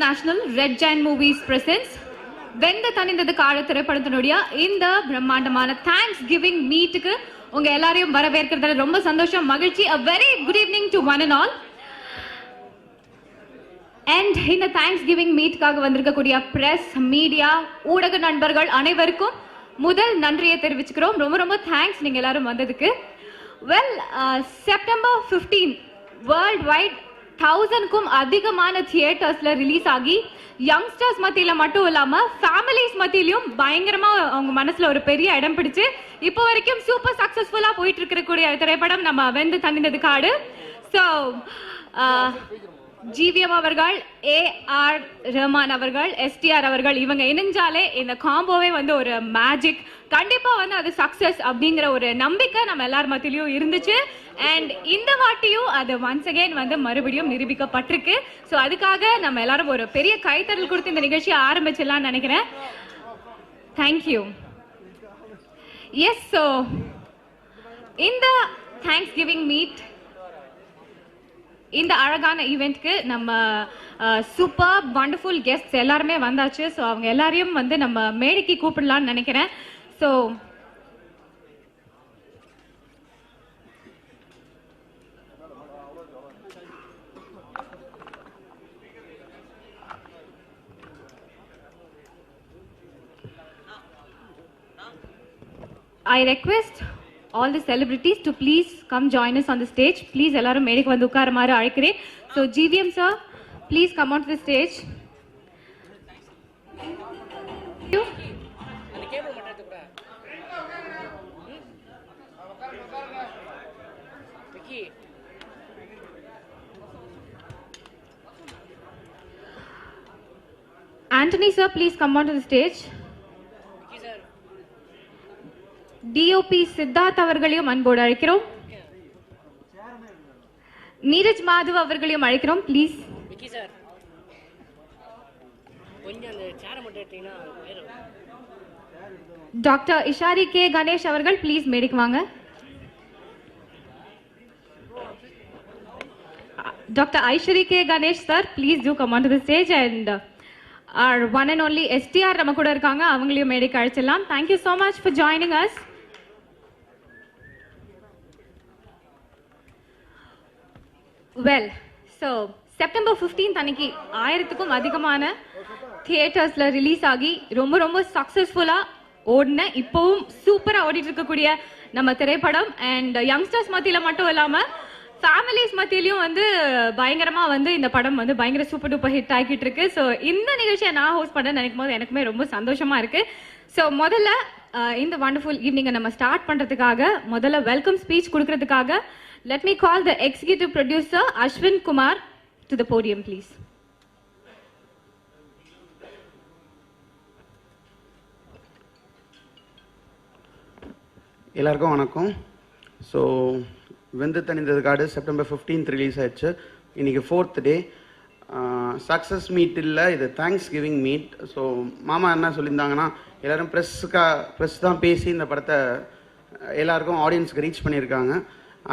International Red Giant Movies presents வெந்த தனிந்தது கால திரைப்படத்தினுடைய இந்த பிரம்மாண்டமான தேங்க்ஸ் கிவிங் மீட்டுக்கு உங்க எல்லாரையும் வரவேற்கிறதுல ரொம்ப சந்தோஷம் மகிழ்ச்சி. A very good evening to one and all. And இந்த தேங்க்ஸ் கிவிங் மீட்டுக்காக வந்திருக்கக்கூடிய பிரஸ் மீடியா ஊடக நண்பர்கள் அனைவருக்கும் முதல் நன்றியை தெரிவிச்சுக்கிறோம். ரொம்ப ரொம்ப தேங்க்ஸ் நீங்க எல்லாரும் வந்ததுக்கு. வெல், செப்டம்பர் 15 வேர்ல்ட் வைட் 1000க்கும் அதிகமான தியேட்டர்ஸ்ல ரிலீஸ் ஆகி யங்ஸ்டர்ஸ் மத்தியில மட்டும் இல்லாம ஃபேமிலிஸ் மத்தியிலும் பயங்கரமா அவங்க மனசுல ஒரு பெரிய இடம் பிடிச்சு இப்போ வரைக்கும் சூப்பர் சக்சஸ்ஃபுல்லா போயிட்டு இருக்கக்கூடிய திரைப்படம் நம்ம வெந்து தணிந்தது காடு. ஸோ ஜிவிஎம் அவர்கள், ஏஆர் ரஹ்மான் அவர்கள், எஸ்டிஆர் அவர்கள் இவங்க இணைஞ்சாலே இந்த காம்போவே வந்து ஒரு மேஜிக். கண்டிப்பா வந்து அது சக்சஸ் அப்படிங்கிற ஒரு நம்பிக்கை நம்ம எல்லார் மத்தியிலும் இருந்துச்சு. அண்ட் இந்த வாட்டியும் அது ஒன்ஸ் அகெயின் வந்து மறுபடியும் நிரூபிக்கப்பட்டிருக்கு. ஸோ அதுக்காக நம்ம எல்லாரும் ஒரு பெரிய கைத்தறல் கொடுத்து இந்த நிகழ்ச்சியை ஆரம்பிச்சிடலாம்னு நினைக்கிறேன். தேங்க்யூ. எஸ், ஸோ இந்த தேங்க்ஸ் கிவிங் மீட், இந்த அழகான ஈவெண்ட்க்கு நம்ம சூப்பர் வண்டர்ஃபுல் கெஸ்ட்ஸ் எல்லாருமே வந்தாச்சு. ஸோ அவங்க எல்லாரையும் வந்து நம்ம மேடைக்கு கூப்பிடலான்னு நினைக்கிறேன். So I request all the celebrities to please come join us on the stage. Please ellarum medikku vandu ukkaramaru alikren. So GVM sir, please come onto the stage. Thank you. Anthony sir, please come onto the stage. DOP Siddharth அவர்களையும் அன்போடு அழைக்கிறோம். நீரஜ் மாதவ் அவர்களையும் அழைக்கிறோம். Please. Doctor இஷாரி K Ganesh அவர்கள் please மேடைக்கு வாங்க. Doctor Ishari K Ganesh sir please do come on to the stage. And our one and only STR நம்ம கூட இருக்காங்க, அவங்களையும் மேடைக்கு அழைச்சிடலாம். Thank you so much for joining us. Well, so September 15 அன்னைக்கு 1000க்கும் அதிகமான தியேட்டர்ஸில் ரிலீஸ் ஆகி ரொம்ப ரொம்ப சக்ஸஸ்ஃபுல்லாக ஓடின, இப்போவும் சூப்பராக ஓடிட்டு இருக்கக்கூடிய நம்ம திரைப்படம். அண்ட் யங்ஸ்டர்ஸ் மத்தியில் மட்டும் இல்லாமல் ஃபேமிலிஸ் மத்தியிலையும் வந்து பயங்கரமாக வந்து இந்த படம் வந்து பயங்கர சூப்பர் டூப்பர் ஹிட் ஆகிட்டு இருக்கு. ஸோ இந்த நிகழ்ச்சியை நான் ஹோஸ்ட் பண்ண நினைக்கும் போது எனக்குமே ரொம்ப சந்தோஷமாக இருக்குது. ஸோ முதல்ல இந்த வண்டர்ஃபுல் ஈவினிங்கை நம்ம ஸ்டார்ட் பண்ணுறதுக்காக முதல்ல வெல்கம் ஸ்பீச் கொடுக்கறதுக்காக let me call the executive producer Ashwin Kumar to the podium, please. எல்லாருக்கும் வணக்கம். ஸோ வெந்து தணிந்தது காடு செப்டம்பர் 15 ரிலீஸ் ஆயிடுச்சு. இன்னைக்கு 4th டே. சக்ஸஸ் மீட் இல்லை, இது தேங்க்ஸ் கிவிங் மீட். ஸோ மாமா என்ன சொல்லியிருந்தாங்கன்னா எல்லோரும் ப்ரெஸ் தான் பேசி இந்த படத்தை எல்லாருக்கும் ஆடியன்ஸ்க்கு ரீச் பண்ணியிருக்காங்க.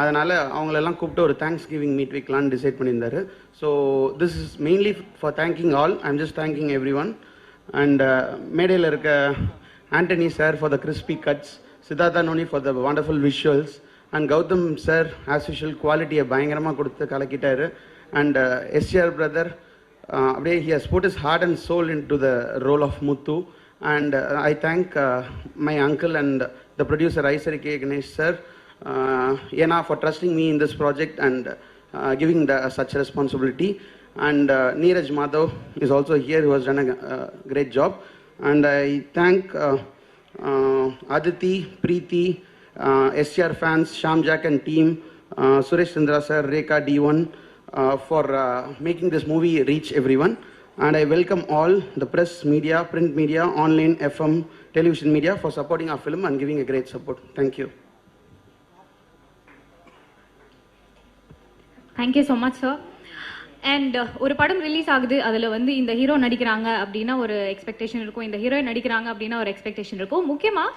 அதனால் அவங்களெல்லாம் கூப்பிட்டு ஒரு தேங்க்ஸ் கிவிங் மீட் வைக்கலான்னு டிசைட் பண்ணியிருந்தாரு. So this is mainly for thanking all. I am just thanking everyone. And மேடையில் இருக்க Antony sir for the crispy cuts, Siddhartha Nuni for the wonderful visuals, and Gautham sir as usual குவாலிட்டியை பயங்கரமாக கொடுத்து கலக்கிட்டாரு. And SR brother அப்படியே he has put his heart and soul into the role of Muthu. And I thank my uncle and the producer Aisari K. Ganesh sir, Yena, for trusting me in this project and giving such responsibility. And Neeraj Madhav is also here, who has done a great job. And I thank Aditi, Preeti, SCR fans, Sham Jack and team, Suresh Chandra sir, Rekha D1 for making this movie reach everyone. And I welcome all the press, media, print media, online, FM, television media for supporting our film and giving a great support. Thank you. Thank you so much, sir. And ஒரு படம் release ஆகுது, அதில் வந்து இந்த hero நடிக்கிறாங்க அப்படின்னா ஒரு expectation இருக்கும், இந்த ஹீரோயின் நடிக்கிறாங்க அப்படின்னா ஒரு எக்ஸ்பெக்டேஷன் இருக்கும். முக்கியமாக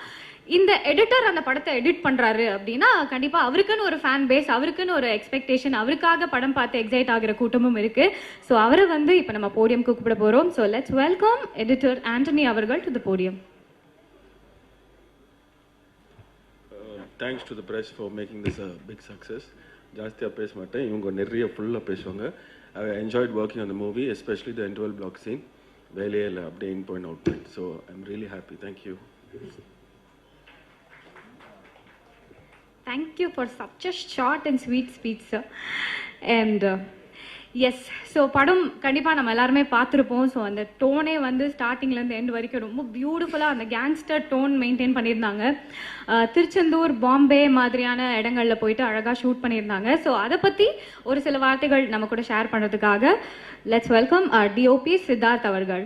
இந்த எடிட்டர் அந்த படத்தை எடிட் பண்றாரு அப்படின்னா கண்டிப்பா அவருக்குன்னு ஒரு ஃபேன் பேஸ், அவருக்குன்னு ஒரு எக்ஸ்பெக்டேஷன், அவருக்காக படம் பார்த்து எக்ஸைட் ஆகிற கூட்டமும் இருக்கு. ஸோ அவரை வந்து இப்போ நம்ம போடியம்க்கு கூப்பிட போறோம். So let's welcome editor Antony அவர்கள் to the podium. Thanks to the press for making this a big success. ஜாஸ்தியாக பேச மாட்டேன், இவங்க நிறைய ஃபுல்லாக பேசுவாங்க. I enjoyed working on the movie, especially the interval block scene. வேலையே இல்லை, அப்படியே in point out point. So I'm really happy. Thank you. Thank you for such a short and sweet speech, sir. And yes, so படம் கண்டிப்பாக நம்ம எல்லாருமே பார்த்துருப்போம். So அந்த டோனே வந்து ஸ்டார்டிங்லேருந்து எண்ட் வரைக்கும் ரொம்ப பியூட்டிஃபுல்லாக அந்த கேங்ஸ்டர் டோன் மெயின்டைன் பண்ணியிருந்தாங்க. திருச்செந்தூர், பாம்பே மாதிரியான இடங்களில் போயிட்டு அழகாக ஷூட் பண்ணியிருந்தாங்க. ஸோ அதை பற்றி ஒரு சில வார்த்தைகள் நம்ம கூட ஷேர் பண்ணுறதுக்காக லெட்ஸ் வெல்கம் டிஓபி சித்தார்த் அவர்கள்.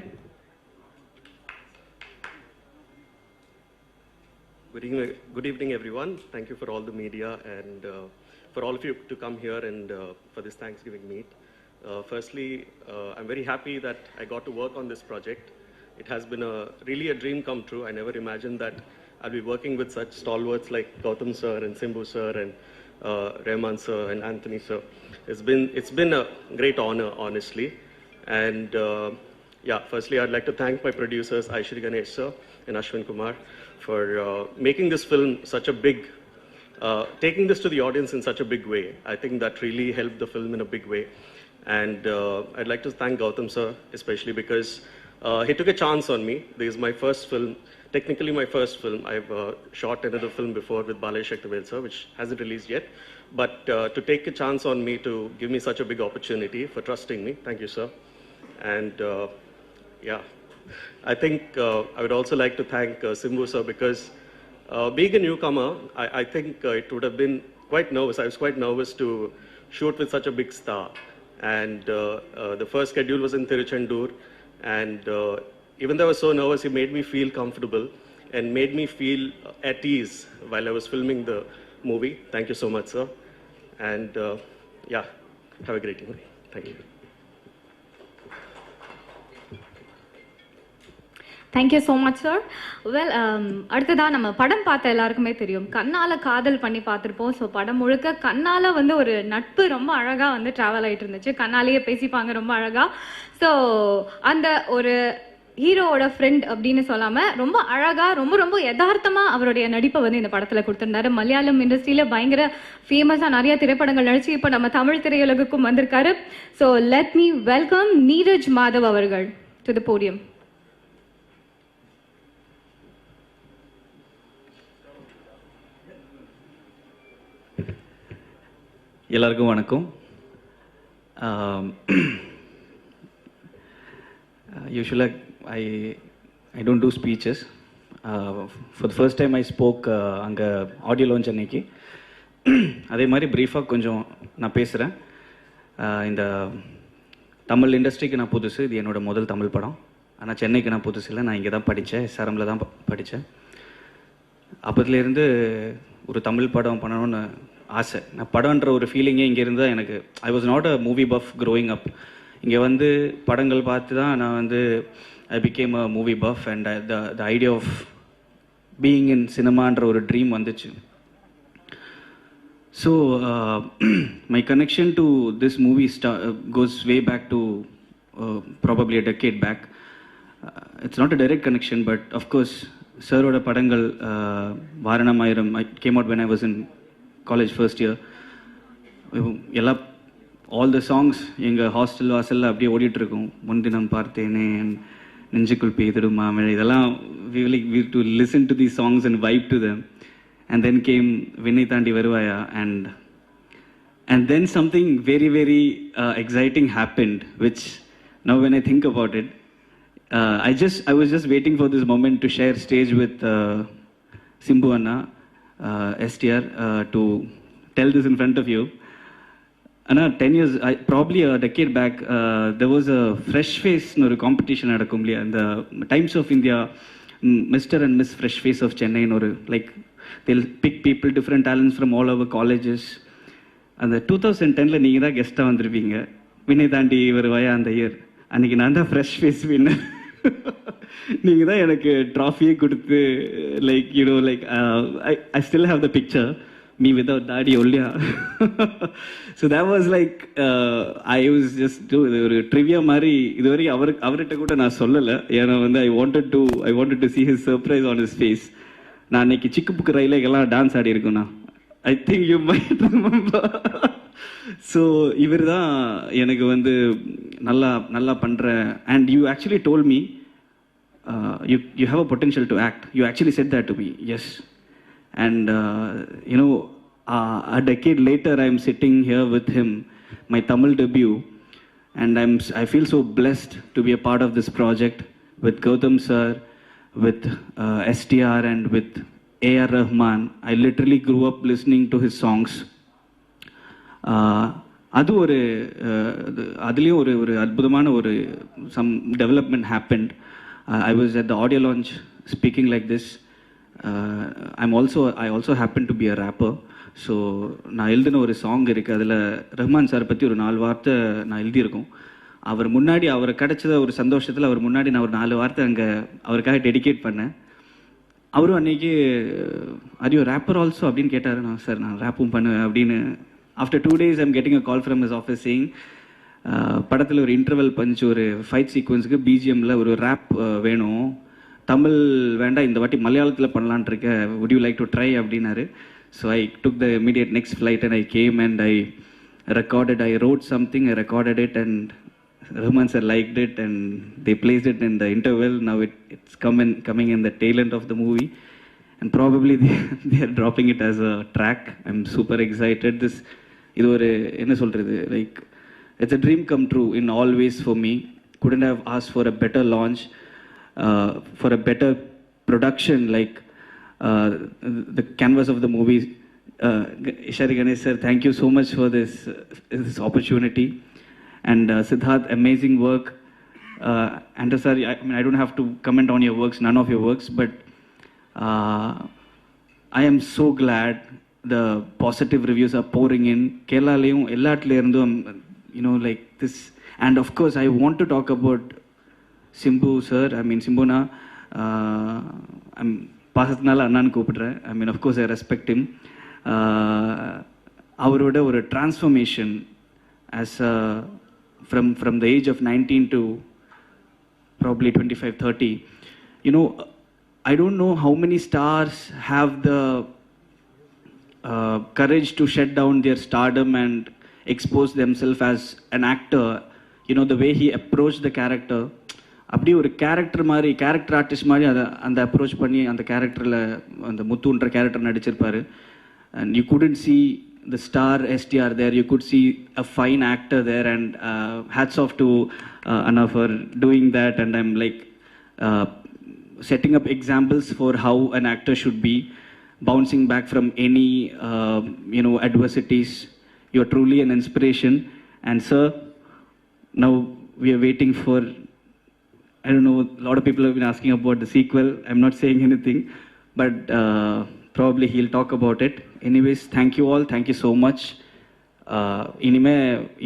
Good evening, everyone. Thank you for all the media and for all of you to come here and for this Thanksgiving meet. Firstly, I'm very happy that I got to work on this project. It has been really a dream come true. I never imagined that I'll be working with such stalwarts like Gautam sir and Simbu sir and Rahman sir and Anthony sir. It's been a great honor, honestly. And yeah, firstly, I'd like to thank my producers, Aishri Ganesh sir and Ashwin Kumar, for making this film such a big, taking this to the audience in such a big way. I think that really helped the film in a big way. And I'd like to thank Gautam sir, especially because he took a chance on me. This is my first film, technically my first film. I've shot another film before with Balay Shaktivel sir, which hasn't released yet. But to take a chance on me to give me such a big opportunity, for trusting me, thank you sir. And yeah, I think I would also like to thank Simbu sir because being a newcomer, I think it would have been quite nervous. I was quite nervous to shoot with such a big star. And the first schedule was in Tiruchendur. And even though I was so nervous, he made me feel comfortable and made me feel at ease while I was filming the movie. Thank you so much, sir. And yeah, have a great evening. Thank you. Thank you so much sir. Well, அடுத்ததாக நம்ம படம் பார்த்த எல்லாருக்குமே தெரியும், கண்ணால் காதல் பண்ணி பார்த்துருப்போம். ஸோ படம் முழுக்க கண்ணால் வந்து ஒரு நட்பு ரொம்ப அழகாக வந்து ட்ராவல் ஆகிட்டு இருந்துச்சு. கண்ணாலேயே பேசிப்பாங்க ரொம்ப அழகாக. ஸோ அந்த ஒரு ஹீரோவோட ஃப்ரெண்ட் அப்படின்னு சொல்லாமல் ரொம்ப அழகாக ரொம்ப ரொம்ப யதார்த்தமாக அவருடைய நடிப்பை வந்து இந்த படத்தில் கொடுத்துருந்தாரு. மலையாளம் இண்டஸ்ட்ரியில் பயங்கர ஃபேமஸாக நிறைய திரைப்படங்கள் நடிச்சு இப்போ நம்ம தமிழ் திரையுலகுக்கும் வந்திருக்காரு. So let me welcome Neeraj Madhav அவர்கள் டு த போடியம். எல்லாருக்கும் வணக்கம். யூஸ்வலாக I don't do speeches. For the first time I spoke அங்கே ஆடியோ லான்ச் அன்னைக்கு. அதே மாதிரி ப்ரீஃபாக கொஞ்சம் நான் பேசுகிறேன். இந்த தமிழ் இண்டஸ்ட்ரிக்கு நான் புதுசு. இது என்னோடய முதல் தமிழ் படம். ஆனால் சென்னைக்கு நான் புதுசு இல்லை. நான் இங்கே தான் படித்தேன், SRMல தான் படித்தேன். அப்போதுலேருந்து ஒரு தமிழ் படம் பண்ணணும்னு ஆசை. நான் படம்ன்ற ஒரு ஃபீலிங்கே இங்கே இருந்தால் எனக்கு, I was not a movie buff growing up. இங்கே வந்து படங்கள் பார்த்து தான் நான் வந்து I became a movie buff and the idea of being in சினிமான்ற ஒரு ட்ரீம் வந்துச்சு. So my connection to this movie goes way back to probably a decade back. It's not a direct connection, but of course சரோட படங்கள் Vaaranam Aayiram came out when I was in college first year. எல்லாம் all the songs எங்கள் hostel வாசலில் அப்படியே ஓடிட்டுருக்கோம். முன்தினம் பார்த்தேனே, நெஞ்சுக்குள் பெய்திடும் மாமழை, இதெல்லாம் we to listen to these songs and vibe to them. And then came விண்ணை தாண்டி வருவாயா, and then something very very exciting happened, which now when I think about it, I was just waiting for this moment to share stage with Simbu Anna, STR, to tell this in front of you. Anna, 10 years, probably a decade back, there was a fresh face no competition at Kumli and the Times of India, Mr. and Miss Fresh Face of Chennai, no, like they'll pick people, different talents from all over colleges. And the 2010 la neenga guest ah vandirupinga, Vinay Dandi varuvaya and the year, annikku naan da fresh face winner. நீங்கள் தான் எனக்கு ட்ராஃபியே கொடுத்து like you know like I still have the picture me without daddy only. So that was like I was just ஒரு trivia மாதிரி இதுவரை அவர்கிட்ட கூட நான் சொல்லலை. ஏன்னா வந்து I wanted to see his surprise on his face. நான் அன்னைக்கு சிக்கு book ரயிலுக்கெல்லாம் dance Aadi இருக்கேண்ணா. I think you might remember. So இவர் தான் எனக்கு வந்து நல்லா பண்ணுற. And you actually told me you have a potential to act. You actually said that to me. Yes. And you know, a decade later I'm sitting here with him, my Tamil debut, and I feel so blessed to be a part of this project with Gautam sir, with STR and with A.R. Rahman. I literally grew up listening to his songs. அது அதுலேயும் ஒரு அற்புதமான ஒரு some development happened. I was at the audio launch speaking like this. I also happen to be a rapper. So நான் எழுதின ஒரு song இருக்குது. அதில் ரஹ்மான் சார் பற்றி ஒரு 4 வார்த்தை நான் எழுதியிருக்கோம். அவரை கிடைச்சத ஒரு சந்தோஷத்தில் அவர் முன்னாடி நான் ஒரு 4 வார்த்தை அங்கே அவருக்காக டெடிகேட் பண்ணேன். அவரும் அன்றைக்கி ஆர் யூ ரேப்பர் ஆல்சோ அப்படின்னு கேட்டார். நான் சார் நான் ரேப்பும் பண்ணுவேன் அப்படின்னு. After 2 days I'm getting a call from his office saying படத்தில் ஒரு இன்டர்வல் பஞ்ச் ஒரு ஃபைட் சீக்வன்ஸுக்கு பிஜிஎம்மில் ஒரு ரேப் வேணும், தமிழ் வேண்டாம், இந்த வாட்டி மலையாளத்தில் பண்ணலான் இருக்க, would you like to try அப்படின்னாரு. So I took the immediate next flight and I came and I wrote something, I recorded it, and Rahman sir liked it and they placed it in the interval. Now it's coming in the tail end of the movie, and probably they are dropping it as a track. I'm super excited. இது ஒரு என்ன சொல்கிறது, like it's a dream come true in all ways for me. Couldn't have asked for a better launch, for a better production, like the canvas of the movie. Ishari Ganesh sir, thank you so much for this opportunity. And Siddharth, amazing work. And sir, I don't have to comment on your works, none of your works, but I am so glad the positive reviews are pouring in. Kerala layum ellatla irundum, you know, like this. And of course I want to talk about Simbu sir. Simbuna, I'm பாசத்தினால அண்ணான்னு கூப்பிடுறேன். of course I respect him. அவரோட ஒரு transformation as from the age of 19 to probably 25-30. You know, I don't know how many stars have the courage to shut down their stardom and expose themselves as an actor. You know, the way he approached the character, அப்படி ஒரு character artist மாதிரி அந்த approach பண்ணி அந்த கேரக்டரில் அந்த முத்துன்ற character நடிச்சிருப்பார். And you couldn't see the star STR there, you could see a fine actor there, and hats off to Anna for doing that. And I'm like setting up examples for how an actor should be, bouncing back from any adversities. You're truly an inspiration. And sir, now we are waiting for, I don't know, a lot of people have been asking about the sequel. I'm not saying anything, but probably he'll talk about it. Anyways, thank you all. Thank you so much. இனிமே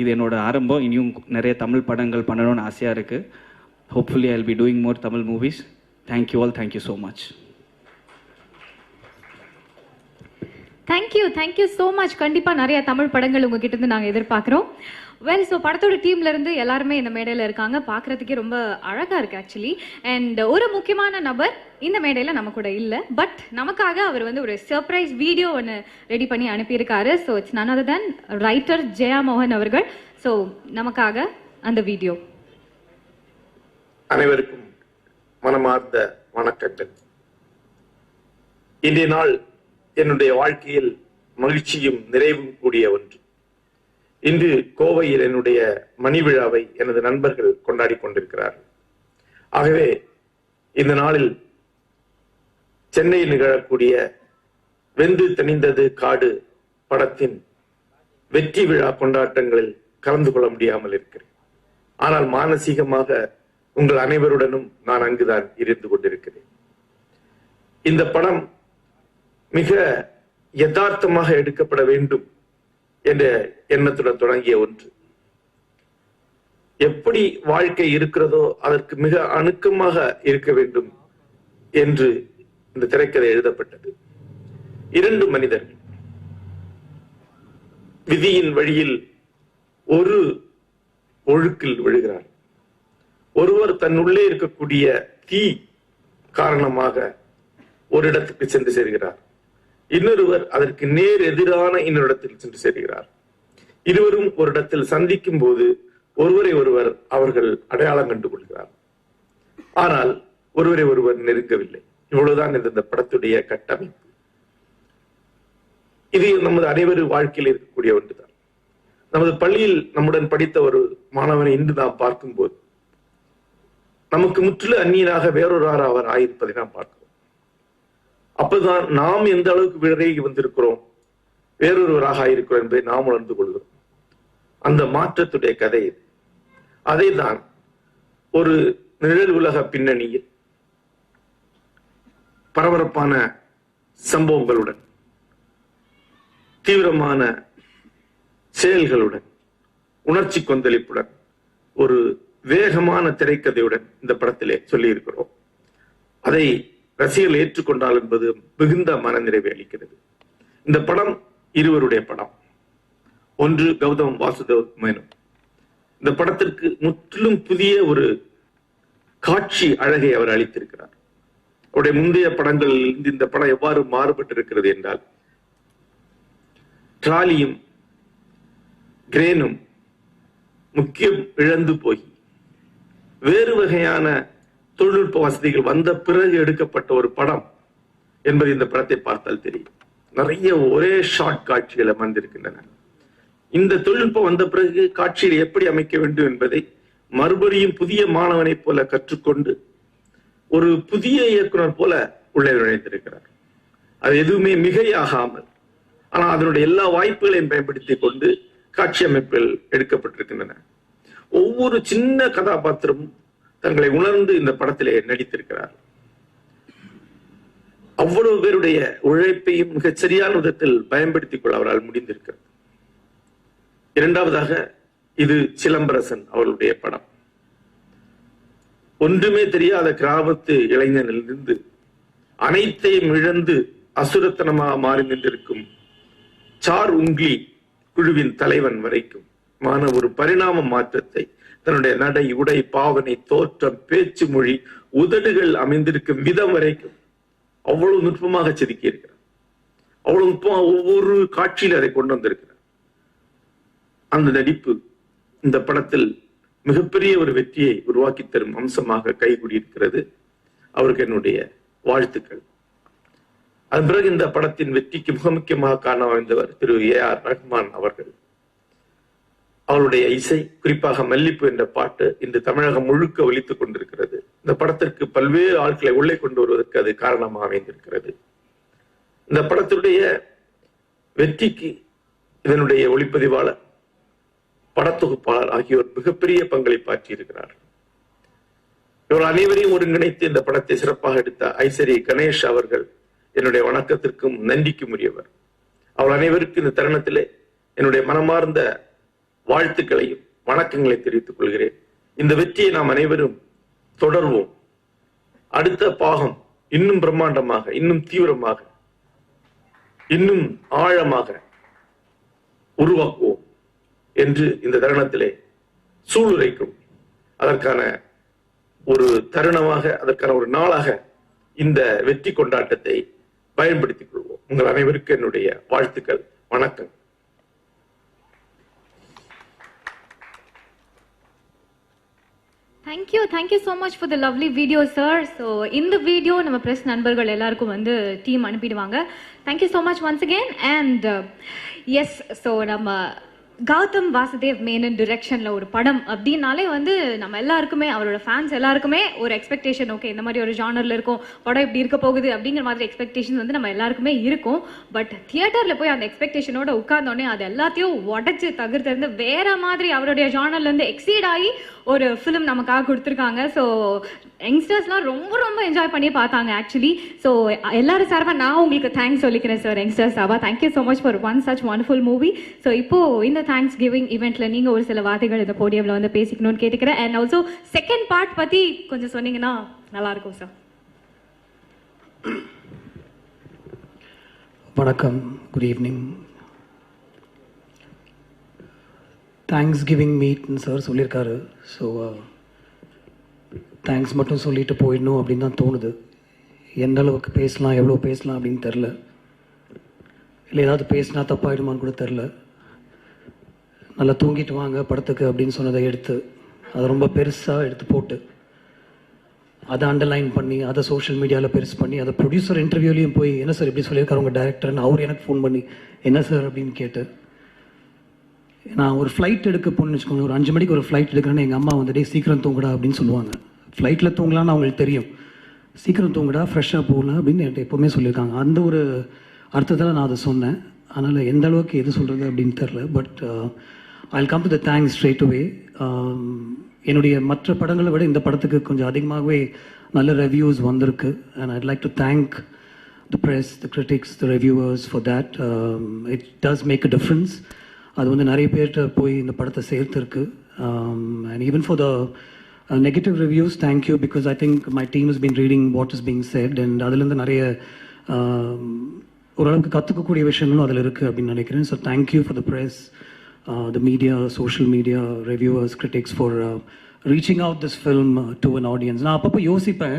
இது என்னோட ஆரம்பம். இனியும் நிறைய தமிழ் படங்கள் பண்ணணும்னு ஆசையாக இருக்குது. Hopefully I'll be doing more Tamil movies. Thank you all. Thank you so much. Thank you so much. கண்டிப்பாக நிறைய தமிழ் படங்கள் உங்ககிட்ட இருந்து நாங்கள் எதிர்பார்க்குறோம். வெல், ஸோ படத்தோட டீம்ல இருந்து எல்லாருமே இந்த மேடையில் இருக்காங்க. பார்க்குறதுக்கே ரொம்ப அழகாக இருக்குது ஆக்சுவலி. அண்ட் ஒரு முக்கியமான நபர் இந்த மேடையில் நம்ம கூட இல்லை, பட் நமக்காக அவர் வந்து ஒரு சர்ப்ரைஸ் வீடியோ ஒன்று ரெடி பண்ணி அனுப்பியிருக்காரு. So it's none other than writer Jeya மோகன் அவர்கள். ஸோ நமக்காக அந்த வீடியோ. அனைவருக்கும் மனமார்ந்த வணக்கங்கள். இன்றைய நாள் என்னுடைய வாழ்க்கையில் மகிழ்ச்சியும் நிறைவும் கூடிய ஒன்று. இன்று கோவையில் என்னுடைய மணி விழாவை எனது நண்பர்கள் கொண்டாடி கொண்டிருக்கிறார்கள். ஆகவே இந்த நாளில் சென்னையில் நிகழக்கூடிய வெந்து தணிந்தது காடு படத்தின் வெற்றி விழா கொண்டாட்டங்களில் கலந்து கொள்ள முடியாமல் இருக்கிறேன். ஆனால் மானசீகமாக உங்கள் அனைவருடனும் நான் அங்குதான் இருந்து கொண்டிருக்கிறேன். இந்த படம் மிக யதார்த்தமாக எடுக்கப்பட வேண்டும் என்ற எண்ணத்துடன் தொடங்கிய ஒன்று. எப்படி வாழ்க்கை இருக்கிறதோ அதற்கு மிக அணுக்கமாக இருக்க வேண்டும் என்று இந்த திரைக்கதை எழுதப்பட்டது. 2 மனிதர்கள் விதியின் வழியில் ஒரு ஒழுக்கில் விழுகிறார். ஒருவர் தன்னுள்ளே இருக்கக்கூடிய தீ காரணமாக ஒரு இடத்துக்கு சென்று சேர்கிறார். இன்னொருவர் அதற்கு நேர் எதிரான இன்னொரு இடத்தில் சென்று சேர்கிறார். இருவரும் ஒரு இடத்தில் சந்திக்கும் போது ஒருவரை ஒருவர் அவர்கள் அடையாளம் கண்டு கொள்கிறார். ஆனால் ஒருவரை ஒருவர் நெருங்கவில்லை. இவ்வளவுதான் இந்த படத்துடைய கட்டமைப்பு. இது நமது அனைவரும் வாழ்க்கையில் இருக்கக்கூடிய ஒன்றுதான். நமது பள்ளியில் நம்முடன் படித்த ஒரு மாணவனை இன்று நாம் பார்க்கும்போது நமக்கு முற்றிலும் அந்நியனாக வேறொரு அவர் ஆயிருப்பதை நாம் பார்க்கிறோம். அப்பதான் நாம் எந்த அளவுக்கு விலகி வந்திருக்கிறோம், வேறொருவராக ஆயிருக்கிறோம் என்பதை நாம் உணர்ந்து கொள்கிறோம். அந்த மாற்றத்துடைய கதை இது. அதை தான் ஒரு நிழல் உலக பின்னணியில் பரபரப்பான சம்பவங்களுடன், தீவிரமான செயல்களுடன், உணர்ச்சி கொந்தளிப்புடன், ஒரு வேகமான திரைக்கதையுடன் இந்த படத்திலே சொல்லி இருக்கிறோம். அதை ரசிகர்கள் ஏற்றுக்கொண்டால் என்பது மிகுந்த மனநிறைவை அளிக்கிறது. இந்த படம் இருவருடைய படம். ஒன்று கௌதம் வாசுதேவ் மேனன். இந்த படத்திற்கு முற்றிலும் புதிய ஒரு காட்சி அழகை அவர் அளித்திருக்கிறார். அவருடைய முந்தைய படங்களில் இந்த படம் எவ்வாறு மாறுபட்டு இருக்கிறது என்றால், டிராலியும் கிரேனும் முக்கியம் இழந்து போய் வேறு வகையான தொழில்நுட்ப வசதிகள் வந்த பிறகு எடுக்கப்பட்ட ஒரு படம் என்பது இந்த படத்தை பார்த்தால் தெரியும். நிறைய ஒரே ஷார்ட் காட்சிகள் அமர்ந்திருக்கின்றன. இந்த தொழில்நுட்பம் வந்த பிறகு காட்சியை எப்படி அமைக்க வேண்டும் என்பதை மறுபடியும் புதிய மாணவனை போல கற்றுக்கொண்டு ஒரு புதிய இயக்குனர் போல உள்ளே நுழைந்திருக்கிறார். அது எதுவுமே மிகையாகாமல், ஆனால் அதனுடைய எல்லா வாய்ப்புகளையும் பயன்படுத்திக் கொண்டு காட்சி அமைப்புகள் எடுக்கப்பட்டிருக்கின்றன. ஒவ்வொரு சின்ன கதாபாத்திரமும் தங்களை உணர்ந்து இந்த படத்திலே நடித்திருக்கிறார். அவ்வளவு பேருடைய உழைப்பையும் மிகச் சரியான விதத்தில் பயன்படுத்திக் கொள்ள அவரால் முடிந்திருக்கிறது. இரண்டாவதாக, இது சிலம்பரசன் அவருடைய படம். ஒன்றுமே தெரியாத கிராமத்து இளைஞனிலிருந்து அனைத்தையும் இழந்து அசுரத்தனமாக மாறி நின்றிருக்கும் சார் உங்லி குழுவின் தலைவன் வரைக்கும் ஒரு பரிணாம மாற்றத்தை தன்னுடைய நடை, உடை, பாவனை, தோற்றம், பேச்சு மொழி, உதடுகள் அமைந்திருக்கும் விதம் வரைக்கும் அவ்வளவு நுட்பமாக செதுக்கி இருக்கிறார். அவ்வளவு நுட்பமாக ஒவ்வொரு காட்சியில் அதை கொண்டு வந்திருக்கிறார். அந்த நடிப்பு இந்த படத்தில் மிகப்பெரிய ஒரு வெற்றியை உருவாக்கி தரும் அம்சமாக கைகூடியிருக்கிறது. அவருக்கு என்னுடைய வாழ்த்துக்கள். அதன் பிறகு இந்த படத்தின் வெற்றிக்கு மிக முக்கியமாக காரணம் அமைந்தவர் திரு A.R. ரஹ்மான் அவர்கள். அவருடைய இசை, குறிப்பாக மல்லிப்பு என்ற பாட்டு இன்று தமிழகம் முழுக்க ஒலித்துக் கொண்டிருக்கிறது. இந்த படத்திற்கு பல்வேறு ஆட்களை உள்ளே கொண்டு வருவதற்கு அது காரணமாக அமைந்திருக்கிறது. இந்த படத்தினுடைய வெற்றிக்கு இதனுடைய ஒளிப்பதிவாளர், படத்தொகுப்பாளர் ஆகியோர் மிகப்பெரிய பங்களிப்பாற்றி இருக்கிறார். இவர் அனைவரையும் ஒருங்கிணைத்து இந்த படத்தை சிறப்பாக எடுத்த ஐசரி கணேஷ் அவர்கள் என்னுடைய வணக்கத்திற்கும் நன்றிக்கும் உரியவர். அவர் அனைவருக்கும் இந்த தருணத்திலே என்னுடைய மனமார்ந்த வாழ்த்துக்களையும் வணக்கங்களை தெரிவித்துக் கொள்கிறேன். இந்த வெற்றியை நாம் அனைவரும் தொடர்வோம். அடுத்த பாகம் இன்னும் பிரம்மாண்டமாக, இன்னும் தீவிரமாக, இன்னும் ஆழமாக உருவாக்குவோம் என்று இந்த தருணத்திலே சூளுரைக்கும். அதற்கான ஒரு தருணமாக, அதற்கான ஒரு நாளாக இந்த வெற்றி கொண்டாட்டத்தை பயன்படுத்திக் கொள்வோம். உங்கள் அனைவருக்கும் என்னுடைய வாழ்த்துக்கள், வணக்கம். Thank you so much for the lovely video, sir. So in the video நம்ம பிரஸ் நண்பர்கள் எல்லாருக்கும் வந்து டீம் அனுப்பிடுவாங்க. Thank you so much once again. And yes, so நம்ம கௌதம் வாசுதேவ் மேனன் டிரெக்ஷன்ல ஒரு படம் அப்படின்னாலே வந்து நம்ம எல்லாருக்குமே, அவரோட ஃபேன்ஸ் எல்லாருக்குமே ஒரு எக்ஸ்பெக்டேஷன், ஓகே இந்த மாதிரி ஒரு ஜானர்ல இருக்கும் படம் இப்படி இருக்க போகுது அப்படிங்கிற மாதிரி எக்ஸ்பெக்டேஷன் வந்து நம்ம எல்லாருக்குமே இருக்கும். பட் தியேட்டர்ல போய் அந்த எக்ஸ்பெக்டேஷனோட உட்கார்ந்தோடனே அது எல்லாத்தையும் உடச்சு தவிர்த்து வேற மாதிரி அவருடைய ஜானர்ல இருந்து எக்ஸீட் ஆகி ஒரு ஃபிலிம் நமக்காக கொடுத்துருக்காங்க. ஸோ யங்ஸ்டர்ஸ்லாம் ரொம்ப ரொம்ப என்ஜாய் பண்ணி பார்த்தாங்க ஆக்சுவலி. ஸோ எல்லாரும் சார்பாக நான் உங்களுக்கு தேங்க்ஸ் சொல்லிக்கிறேன் சார், யங்ஸ்டர்ஸ் சார்பாக. Thank you so much for one such wonderful movie. So இப்போ இந்த தேங்க்ஸ் கிவிங் ஈவெண்ட்ல நீங்க ஒரு சில வார்த்தைகள் இந்த போடியம்ல வந்து பேசிக்கணும்னு கேட்டுக்கிறேன். அண்ட் ஆல்சோ செகண்ட் பார்ட் பத்தி கொஞ்சம் சொன்னீங்கன்னா நல்லா இருக்கும் சார். வணக்கம், குட் ஈவினிங். தேங்க்ஸ் கிவிங் மீட்னு சார் சொல்லியிருக்காரு. ஸோ தேங்க்ஸ் மட்டும் சொல்லிட்டு போயிடணும் அப்படின்னு தான் தோணுது. எந்த அளவுக்கு பேசலாம், எவ்வளோ பேசலாம் அப்படின்னு தெரில. இல்லை ஏதாவது பேசினா தப்பாயிடுமான்னு கூட தெரில. நல்லா தூங்கிட்டு வாங்க படத்துக்கு அப்படின்னு சொன்னதை எடுத்து அதை ரொம்ப பெருசாக எடுத்து போட்டு அதை அண்டர்லைன் பண்ணி அதை சோஷியல் மீடியாவில் பெருசு பண்ணி அதை ப்ரொடியூசர் இன்டர்வியூலையும் போய் என்ன சார் இப்படி சொல்லியிருக்காரு உங்கள் டேரக்டர்னு அவர் எனக்கு ஃபோன் பண்ணி என்ன சார் அப்படின்னு கேட்டு, நான் ஒரு ஃப்ளைட் எடுக்க போகணுன்னு வச்சுக்கோங்க, ஒரு 5 மணிக்கு ஒரு ஃப்ளைட் எடுக்கிறேன்னு எங்கள் அம்மா வந்துட்டு சீக்கிரம் தூங்குடா அப்படின்னு சொல்லுவாங்க. ஃப்ளைட்டில் தூங்கலான்னு அவங்களுக்கு தெரியும். சீக்கிரம் தூங்குடா, ஃப்ரெஷ்ஷாக போகலாம் அப்படின்னு என்கிட்ட எப்போவுமே சொல்லியிருக்காங்க. அந்த ஒரு அர்த்தத்தில் நான் அதை சொன்னேன். அதனால் எந்த அளவுக்கு எது சொல்கிறது அப்படின்னு தெரில. But I come to the thanks straight அவே. என்னுடைய மற்ற படங்களை விட இந்த படத்துக்கு கொஞ்சம் அதிகமாகவே நல்ல ரிவ்யூஸ் வந்திருக்கு. And I'd like to thank the press, the critics, the reviewers for that. It does make a difference. அது வந்து நிறைய பேர்கிட்ட போய் இந்த படத்தை சேர்த்துருக்கு. And even for the negative reviews, thank you, because I think my team is been reading what is being said. And அதுலேருந்து நிறைய ஓரளவுக்கு கற்றுக்கக்கூடிய விஷயங்களும் அதில் இருக்குது அப்படின்னு நினைக்கிறேன். So thank you for the press, the media, social media, reviewers, critics for reaching out this film to an audience. நான் அப்பப்போ யோசிப்பேன்,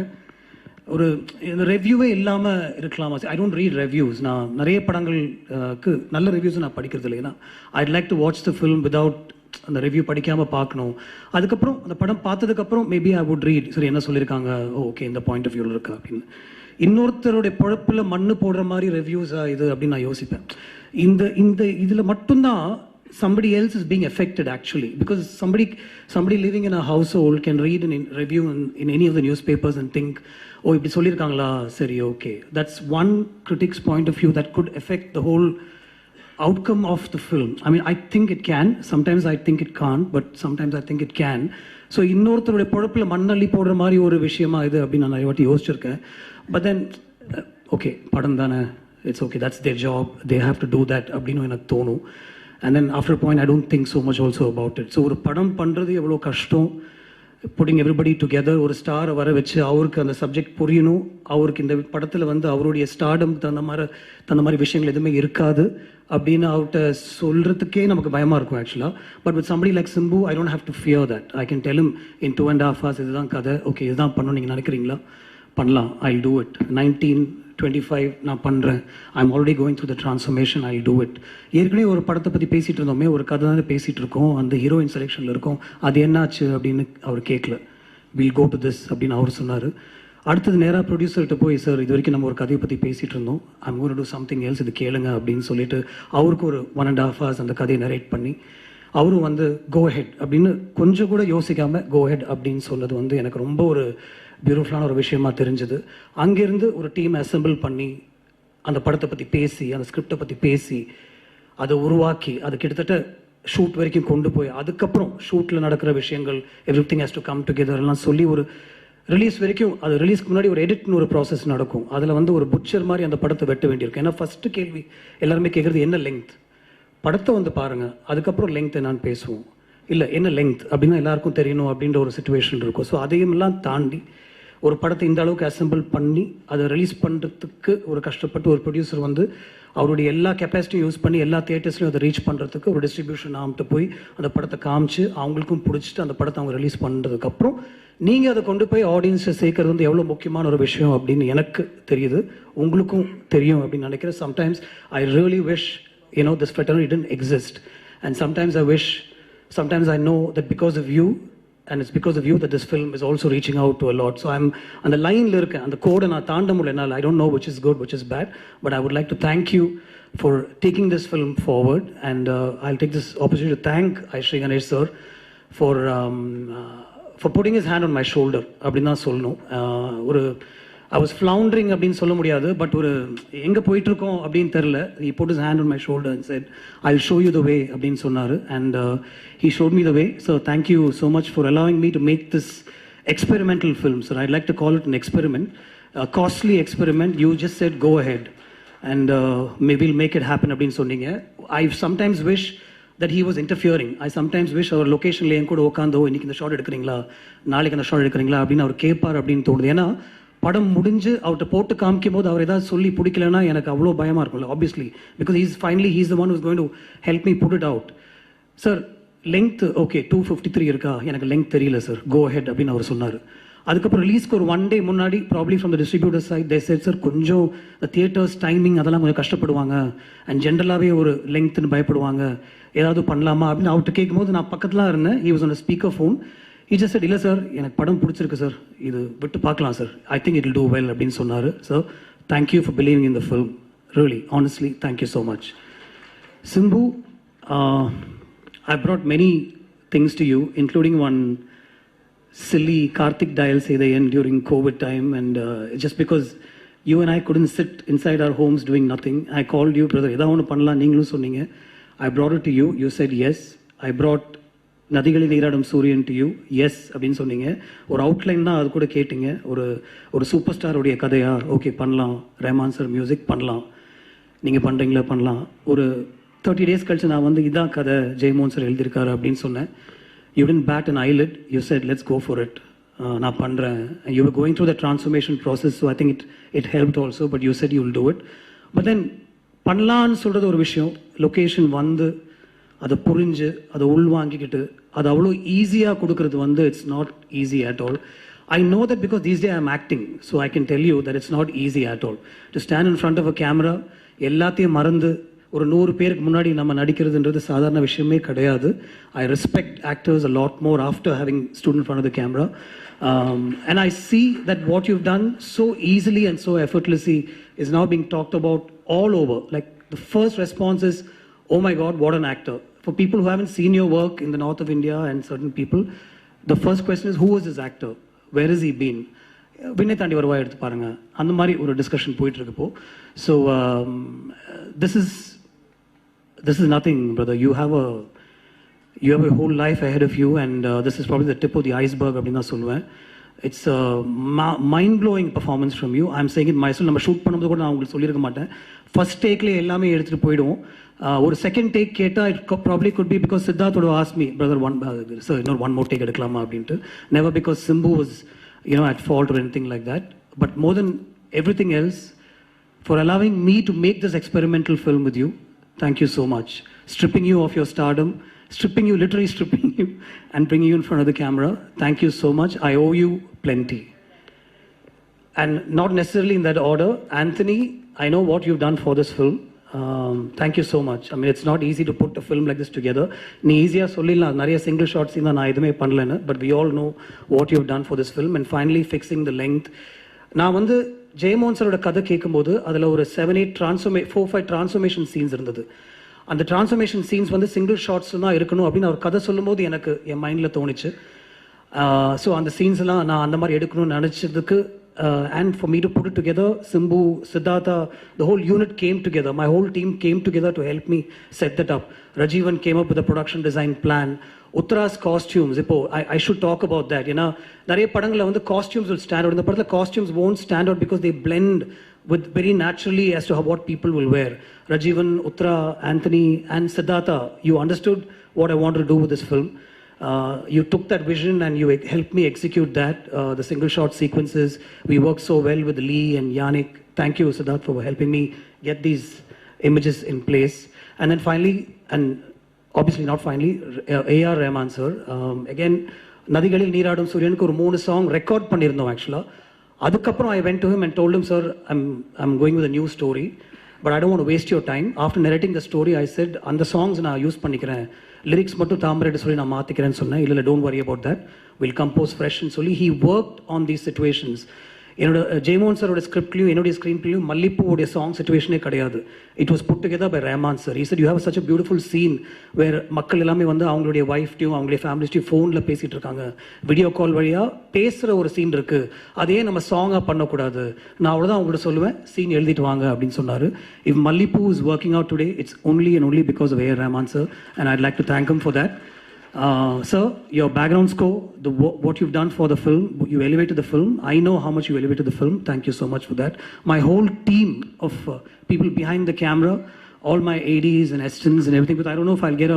ஒரு இந்த ரிவ்யூவே இல்லாமல் இருக்கலாமா? I don't read reviews. நான் நிறைய படங்களுக்கு நல்ல ரிவ்யூஸ் நான் படிக்கிறது இல்லை. ஏன்னா ஐட் like to watch the film without அந்த ரிவ்யூ படிக்காமல் பார்க்கணும். அதுக்கப்புறம் அந்த படம் பார்த்ததுக்கப்புறம் மேபி ஐ வுட் ரீட், சரி என்ன சொல்லியிருக்காங்க, ஓகே இந்த பாயிண்ட் ஆஃப் வியூவில் இருக்கா அப்படின்னு. இன்னொருத்தருடைய பொழப்பில் மண்ணு போடுற மாதிரி ரிவ்யூஸாக இது அப்படின்னு நான் யோசிப்பேன். இந்த இதில் மட்டும்தான் somebody else is being affected actually, because somebody living in a household can read a review in any of the newspapers and think, oh இப்படி சொல்லியிருக்காங்களா, சரி okay. That's one critic's point of view that could affect the whole outcome of the film. I mean, I think it can, sometimes I think it can't, but sometimes I think it can. So இன்னொருத்தருடைய பொழப்பில் மண்ணள்ளி போடுற மாதிரி ஒரு விஷயமா இது அப்படின்னு நான் நிறைய வாட்டி யோசிச்சிருக்கேன். But then okay, படம் தானே, it's okay, that's their job, they have to do that அப்படின்னு எனக்கு தோணும். And then after a point I don't think so much also about it. So ஒரு படம் பண்ணுறது எவ்வளோ கஷ்டம், putting everybody together, ஒரு ஸ்டாரை வர வச்சு அவருக்கு அந்த சப்ஜெக்ட் புரியணும், அவருக்கு இந்த படத்தில் வந்து அவருடைய ஸ்டார்டம் தகுந்த மாதிரி விஷயங்கள் எதுவுமே இருக்காது அப்படின்னு அவர்கிட்ட சொல்கிறதுக்கே நமக்கு பயமாக இருக்கும் ஆக்சுவலாக. But with somebody like Simbu, I don't have to fear that. I can tell him in 2.5 hours இதுதான் கதை, ஓகே இதுதான் பண்ணணும் நீங்கள் நினைக்கிறீங்களா, பண்ணலாம், I'll do it. 1925 நான் பண்ணுறேன், I'm already going through the transformation, I do it. ஏற்கனவே ஒரு படத்தை பற்றி பேசிகிட்டு இருந்தோமே, ஒரு கதை தான் பேசிகிட்டு இருக்கோம், அந்த ஹீரோயின் செலெக்ஷனில் இருக்கோம், அது என்னாச்சு அப்படின்னு அவர் கேட்கல. வில் கோ டு திஸ் அப்படின்னு அவர் சொன்னார். அடுத்தது நேராக ப்ரொடியூசர்கிட்ட போய், சார் இது வரைக்கும் நம்ம ஒரு கதையை பற்றி பேசிகிட்டு இருந்தோம், I'm going to do something else, இது கேளுங்க அப்படின்னு சொல்லிட்டு அவருக்கு ஒரு 1.5 hours அந்த கதையை நரேட் பண்ணி அவரும் வந்து கோ ஹெட் அப்படின்னு கொஞ்சம் கூட யோசிக்காமல் கோ ஹெட் அப்படின்னு சொன்னது வந்து எனக்கு ரொம்ப ஒரு பியூட்டிஃபுல்லான ஒரு விஷயமா தெரிஞ்சது. அங்கேருந்து ஒரு டீம் அசெம்பிள் பண்ணி அந்த படத்தை பற்றி பேசி, அந்த ஸ்கிரிப்டை பற்றி பேசி, அதை உருவாக்கி, அது கிட்டத்தட்ட ஷூட் வரைக்கும் கொண்டு போய், அதுக்கப்புறம் ஷூட்டில் நடக்கிற விஷயங்கள் every thing has to come together எல்லாம் சொல்லி ஒரு ரிலீஸ் வரைக்கும், அது ரிலீஸ்க்கு முன்னாடி ஒரு எடிட்னு ஒரு ப்ராசஸ் நடக்கும். அதில் வந்து ஒரு புட்சர் மாதிரி அந்த படத்தை வெட்ட வேண்டியிருக்கும். ஏன்னா ஃபஸ்ட்டு கேள்வி எல்லாருமே கேட்குறது என்ன லெங்க், படத்தை வந்து பாருங்கள் அதுக்கப்புறம் லெங்க் என்னான்னு பேசுவோம், இல்லை என்ன லெங்க் அப்படின்னா எல்லாருக்கும் தெரியணும் அப்படின்ற ஒரு சுச்சுவேஷன் இருக்கும். ஸோ அதையெல்லாம் தாண்டி ஒரு படத்தை இந்த அளவுக்கு அசெம்பிள் பண்ணி அதை ரிலீஸ் பண்ணுறதுக்கு ஒரு கஷ்டப்பட்டு ஒரு ப்ரொடியூசர் வந்து அவருடைய எல்லா கெப்பாசிட்டியும் யூஸ் பண்ணி எல்லா தியேட்டர்ஸ்லையும் அதை ரீச் பண்ணுறதுக்கு ஒரு டிஸ்ட்ரிபியூஷன் ஆகிட்டு போய் அந்த படத்தை காமிச்சு அவங்களுக்கும் பிடிச்சிட்டு அந்த படத்தை அவங்க ரிலீஸ் பண்ணுறதுக்கப்புறம் நீங்கள் அதை கொண்டு போய் ஆடியன்ஸை சேர்க்கறது வந்து எவ்வளோ முக்கியமான ஒரு விஷயம் அப்படின்னு எனக்கு தெரியுது, உங்களுக்கும் தெரியும் அப்படின்னு நினைக்கிறேன். Sometimes I really wish this fraternity didn't exist, and sometimes I wish, sometimes I know that because of you, and it's because of you that this film is also reaching out to a lot. So I'm on the line la irukken, and the code na taanda mudiyala, I don't know which is good which is bad, but I would like to thank you for taking this film forward. And I'll take this opportunity to thank Aishri Ganesh sir for putting his hand on my shoulder அப்படினா சொல்லணும். ஒரு I was floundering அப்படின்னு சொல்ல முடியாது, but ஒரு எங்கே போயிட்டுருக்கோம் அப்படின்னு தெரில. He put his hand on my shoulder and said, I'll show you the way அப்படின்னு சொன்னார். And he showed me the way. So thank you so much for allowing me to make this experimental film. So I'd like to call it an experiment, a costly experiment. You just said go ahead and maybe we'll make it happen அப்படின்னு சொன்னீங்க. I sometimes wish that he was interfering. I sometimes wish our location ல என் கூட உட்காந்தோ இன்னைக்கு இந்த shot எடுக்கிறீங்களா நாளைக்கு அந்த shot எடுக்கிறீங்களா அப்படின்னு அவர் கேட்பார் அப்படின்னு தோணுது. ஏன்னா படம் முடிஞ்சு அவர்கிட்ட போட்டு காமிக்கும் போது அவர் ஏதாவது சொல்லி பிடிக்கலன்னா எனக்கு அவ்வளோ பயமாக இருக்கும்ல obviously, because he's the one who's going to help me put it out. Sir length okay 253 இருக்கா, எனக்கு லெங்க் தெரியல சார், கோ ஹெட் அப்படின்னு அவர் சொன்னார். அதுக்கப்புறம் ரிலீஸ்க்கு ஒரு 1 day முன்னாடி probably from the distributor side they said sir கொஞ்சம் தியேட்டர்ஸ் டைமிங் அதெல்லாம் கொஞ்சம் கஷ்டப்படுவாங்க அண்ட் ஜென்ரலாகவே ஒரு லெங்க்னு பயப்படுவாங்க, ஏதாவது பண்ணலாமா அப்படின்னு அவர்கிட்ட கேட்கும்போது நான் பக்கத்தில் இருந்தேன். He was on speaker phone. He just set இல்லை சார் எனக்கு படம் பிடிச்சிருக்கு சார், இது விட்டு பார்க்கலாம் sir, I think it will do well அப்படின்னு சொன்னார். Sir thank you for believing in the film, really honestly thank you so much. Simbu, I brought many things to you, including one silly Karthik dial say the end during COVID time, and just because you and I couldn't sit inside our homes doing nothing, I called you, brother, edha onu pannalam neengalum sonninga. I brought it to you, you said yes. I brought நதிகளில் நீராடும் சூரியன் to you, S அப்படின்னு சொன்னீங்க. ஒரு outline தான் அது கூட கேட்டிங்க, ஒரு சூப்பர் ஸ்டாருடைய கதையா, ஓகே பண்ணலாம், ரஹ்மான் சார் மியூசிக் பண்ணலாம், நீங்கள் பண்ணுறீங்களா பண்ணலாம். ஒரு 30 days கழிச்சு நான் வந்து இதான் கதை ஜெயமோகன் சார் எழுதியிருக்காரு அப்படின்னு சொன்னேன். You didn't bat an eyelid, you said let's go for it, நான் பண்ணுறேன். You were going through the transformation process, so I think it helped also, but you said you will do it. But then பண்ணலான்னு சொல்கிறது ஒரு விஷயம், location வந்து அதை புரிஞ்சு அதை உள்வாங்கிக்கிட்டு அது அவ்வளோ ஈஸியாக கொடுக்குறது வந்து it's not easy at all. I know that because these days I am acting, so I can tell you that it's not easy at all. To stand in front of a camera, எல்லாத்தையும் மறந்து ஒரு 100 பேருக்கு முன்னாடி நம்ம நடிக்கிறதுன்றது சாதாரண விஷயமே கிடையாது. I respect actors a lot more after having stood in front of the camera. And I see that what you've done so easily and so effortlessly is now being talked about all over. Like the first response is, oh my God, what an actor. For people who haven't seen your work in the north of India and certain people, the first question is, who is this actor? Where has he been? விண்ணை தாண்டி வருவா எடுத்து பாருங்க, அந்த மாதிரி ஒரு discussion போயிட்டு இருக்கப்போ. So this is nothing, brother. You have a whole life ahead of you, and this is probably the tip of the iceberg அப்படின்னு தான் சொல்லுவேன். It's a mind-blowing performance from you. I'm saying it myself. நம்ம shoot பண்ணும்போது கூட நான் உங்களுக்கு சொல்லியிருக்க மாட்டேன், ஃபர்ஸ்ட் டேக்லேயே எல்லாமே எடுத்துகிட்டு போயிடுவோம். ஒரு செகண்ட் டேக் கேட்டால் it probably could be because சித்தார்த்தோட ஆஸ்க் மீ, பிரதர் சார் இன்னொரு 1 more டேக் எடுக்கலாமா அப்படின்ட்டு. Never because Simbu was at fault or anything like that, but more than everything else, for allowing me to make this experimental film with you, thank you so much. Stripping you of your stardom, literally stripping you and bringing you in front of the camera, thank you so much. I owe you plenty. And not necessarily in that order, Anthony, I know what you've done for this film. Thank you so much. I mean, it's not easy to put a film like this together. நீ ஈஸியாக சொல்லிடலாம், நிறைய single shots தான் நான் எதுவுமே பண்ணலன்னு, but we all know what you've done for this film and finally fixing the length. நான் வந்து ஜெயமோகன் சாரோட கதை கேட்கும்போது அதில் ஒரு 4-5 டிரான்ஸ்ஃபர்மேஷன் சீன்ஸ் இருந்தது. அந்த டிரான்ஸ்ஃபர்மேஷன் சீன்ஸ் வந்து சிங்கிள் ஷாட்ஸ் தான் இருக்கணும் அப்படின்னு அவர் கதை சொல்லும்போது எனக்கு என் மைண்டில் தோணுச்சு. ஸோ அந்த சீன்ஸ்லாம் நான் அந்த மாதிரி எடுக்கணும்னு நினச்சதுக்கு, and for me to put it together, Simbu, Siddhartha, the whole unit came together. My whole team came together to help me set that up. Rajivan came up with a production design plan. Uttara's costumes, I should talk about that. நிறைய படங்களில் வந்து costumes will stand out. இந்த படத்தில் costumes won't stand out because they blend with very naturally as to what people will wear. Rajivan, Uttara, Anthony and Siddhartha, you understood what I wanted to do with this film. You took that vision and you helped me execute that. The single shot sequences, we worked so well with Lee and Yannick. Thank you, Siddharth, for helping me get these images in place. And then finally, and obviously not finally, A.R. Rahman sir. Again, நதிகளில் நீராடும் சூரியனுக்கு ஒரு 3 song record பண்ணியிருந்தோம் ஆக்சுவலாக. அதுக்கப்புறம் I went to him and told him, sir, I'm going with a new story, but I don't want to waste your time. After narrating the story, I said, அந்த songs நான் use பண்ணிக்கிறேன், lyrics மட்டும் தாமரைட்டு சொல்லி நான் மாற்றிக்கிறேன்னு சொன்னேன். இல்லை don't worry about that, will compose ஃப்ரெஷ்னு சொல்லி he work on these situations. என்னோட ஜெயமோகன் சாரோட ஸ்கிரிப்ட்லையும் என்னுடைய ஸ்க்ரீன் பிளேயும் மல்லிப்பூவுடைய சாங் சிச்சுவேஷனே கிடையாது. It was put together by Rahman sir. He said you have such a beautiful scene where மக்கள் எல்லாமே வந்து அவங்களுடைய ஒய்ஃப்டையும் அவங்களுடைய ஃபேமிலிஸ்டையும் ஃபோனில் பேசிகிட்டு இருக்காங்க, வீடியோ கால் வழியாக பேசுகிற ஒரு சீன் இருக்குது, அதையே நம்ம சாங்காக பண்ணக்கூடாது. நான் அவ்வளோதான் அவங்கள்ட்ட சொல்லுவேன், சீன் எழுதிட்டு வாங்க அப்படின்னு சொன்னார். If Mallipu is working out today, it's only and only because of A.R. Rahman sir, and I'd like to thank him for that. Sir, your background score, what you've done for the film, you elevated the film. I know how much you elevated the film. Thank you so much for that. My whole team of people behind the camera, all my ADs and assistants and everything, but I don't know if I'll get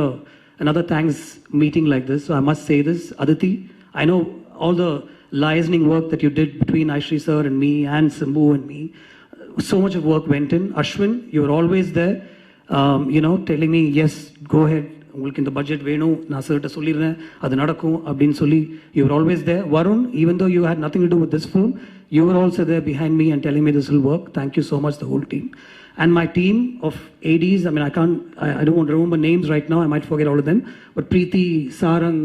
another thanks meeting like this. So I must say this, Aditi, I know all the liaising work that you did between Aishri sir and me and Simbu and me. So much of work went in. Ashwin, you were always there, telling me, yes, go ahead. உங்களுக்கு இந்த budget வேணும், நான் சார்கிட்ட சொல்லிடுறேன், அது நடக்கும் அப்படின்னு சொல்லி you were always there. Varun, even though you had nothing to do with this film, you were also there behind me and telling me this will work. Thank you so much, the whole team. And my team of ADs, I mean, I don't want to remember names right now, I might forget all of them, but Preeti, Sarang,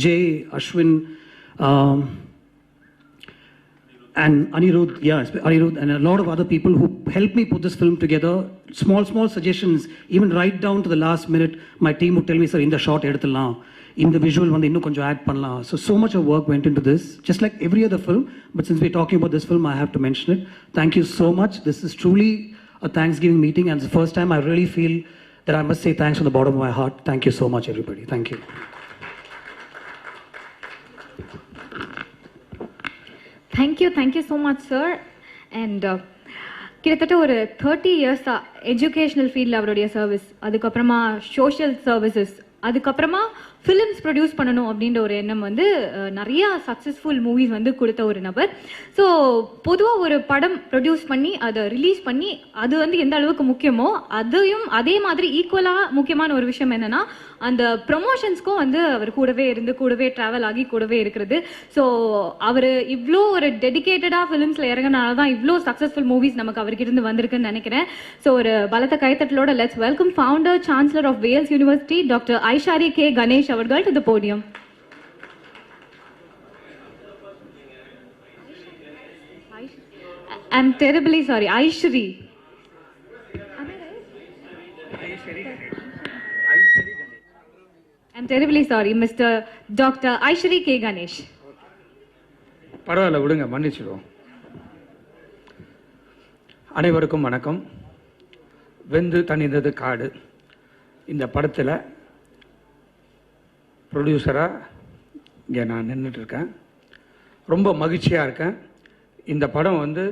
Jay, Ashwin, and Anirudh, Anirudh, and a lot of other people who helped me put this film together. Small suggestions, even right down to the last minute, my team would tell me, sir, in the shot eduthalam, in the visual vandu innum konjam add pannalam. So much of work went into this, just like every other film, but since we're talking about this film, I have to mention it. Thank you so much. This is truly a Thanksgiving meeting, and it's the first time I really feel that I must say thanks from the bottom of my heart. Thank you so much, everybody. Thank you. Thank you so much, sir. And கிட்டத்தட்ட ஒரு 30 இயர்ஸாக educational ஃபீல்டில் அவருடைய service, அதுக்கப்புறமா social services, அதுக்கப்புறமா films produce பண்ணணும் அப்படின்ற ஒரு எண்ணம் வந்து நிறையா சக்ஸஸ்ஃபுல் மூவிஸ் வந்து கொடுத்த ஒரு நபர். ஸோ பொதுவாக ஒரு படம் ப்ரொடியூஸ் பண்ணி அதை ரிலீஸ் பண்ணி அது வந்து எந்த அளவுக்கு முக்கியமோ அதையும் அதே மாதிரி ஈக்குவலாக முக்கியமான ஒரு விஷயம் என்னென்னா அந்த ப்ரொமோஷன்ஸ்க்கும் வந்து அவர் கூடவே இருந்து கூடவே ட்ராவல் ஆகி கூடவே இருக்கிறது. ஸோ அவர் இவ்வளோ ஒரு டெடிக்கேட்டடாக ஃபிலிம்ஸில் இறங்கினால தான் இவ்வளோ சக்ஸஸ்ஃபுல் மூவிஸ் நமக்கு அவருக்கு இருந்து வந்திருக்குன்னு நினைக்கிறேன். ஸோ ஒரு பலத்த கைத்தட்டலோட let's welcome founder chancellor of Vels university doctor Ishari K Ganesh அவர்கள் to the podium. I'm terribly sorry, Aishri. I'm terribly sorry, Mr. Dr. Aishri K. Ganesh. பரவாயில்ல விடுங்க, மன்னிச்சிடுவோம். அனைவருக்கும் வணக்கம். வெந்து தணிந்தது காடு இந்த படத்தில் ப்ரொடியூசராக இங்கே நான் நின்றுட்டுருக்கேன். ரொம்ப மகிழ்ச்சியாக இருக்கேன். இந்த படம் வந்து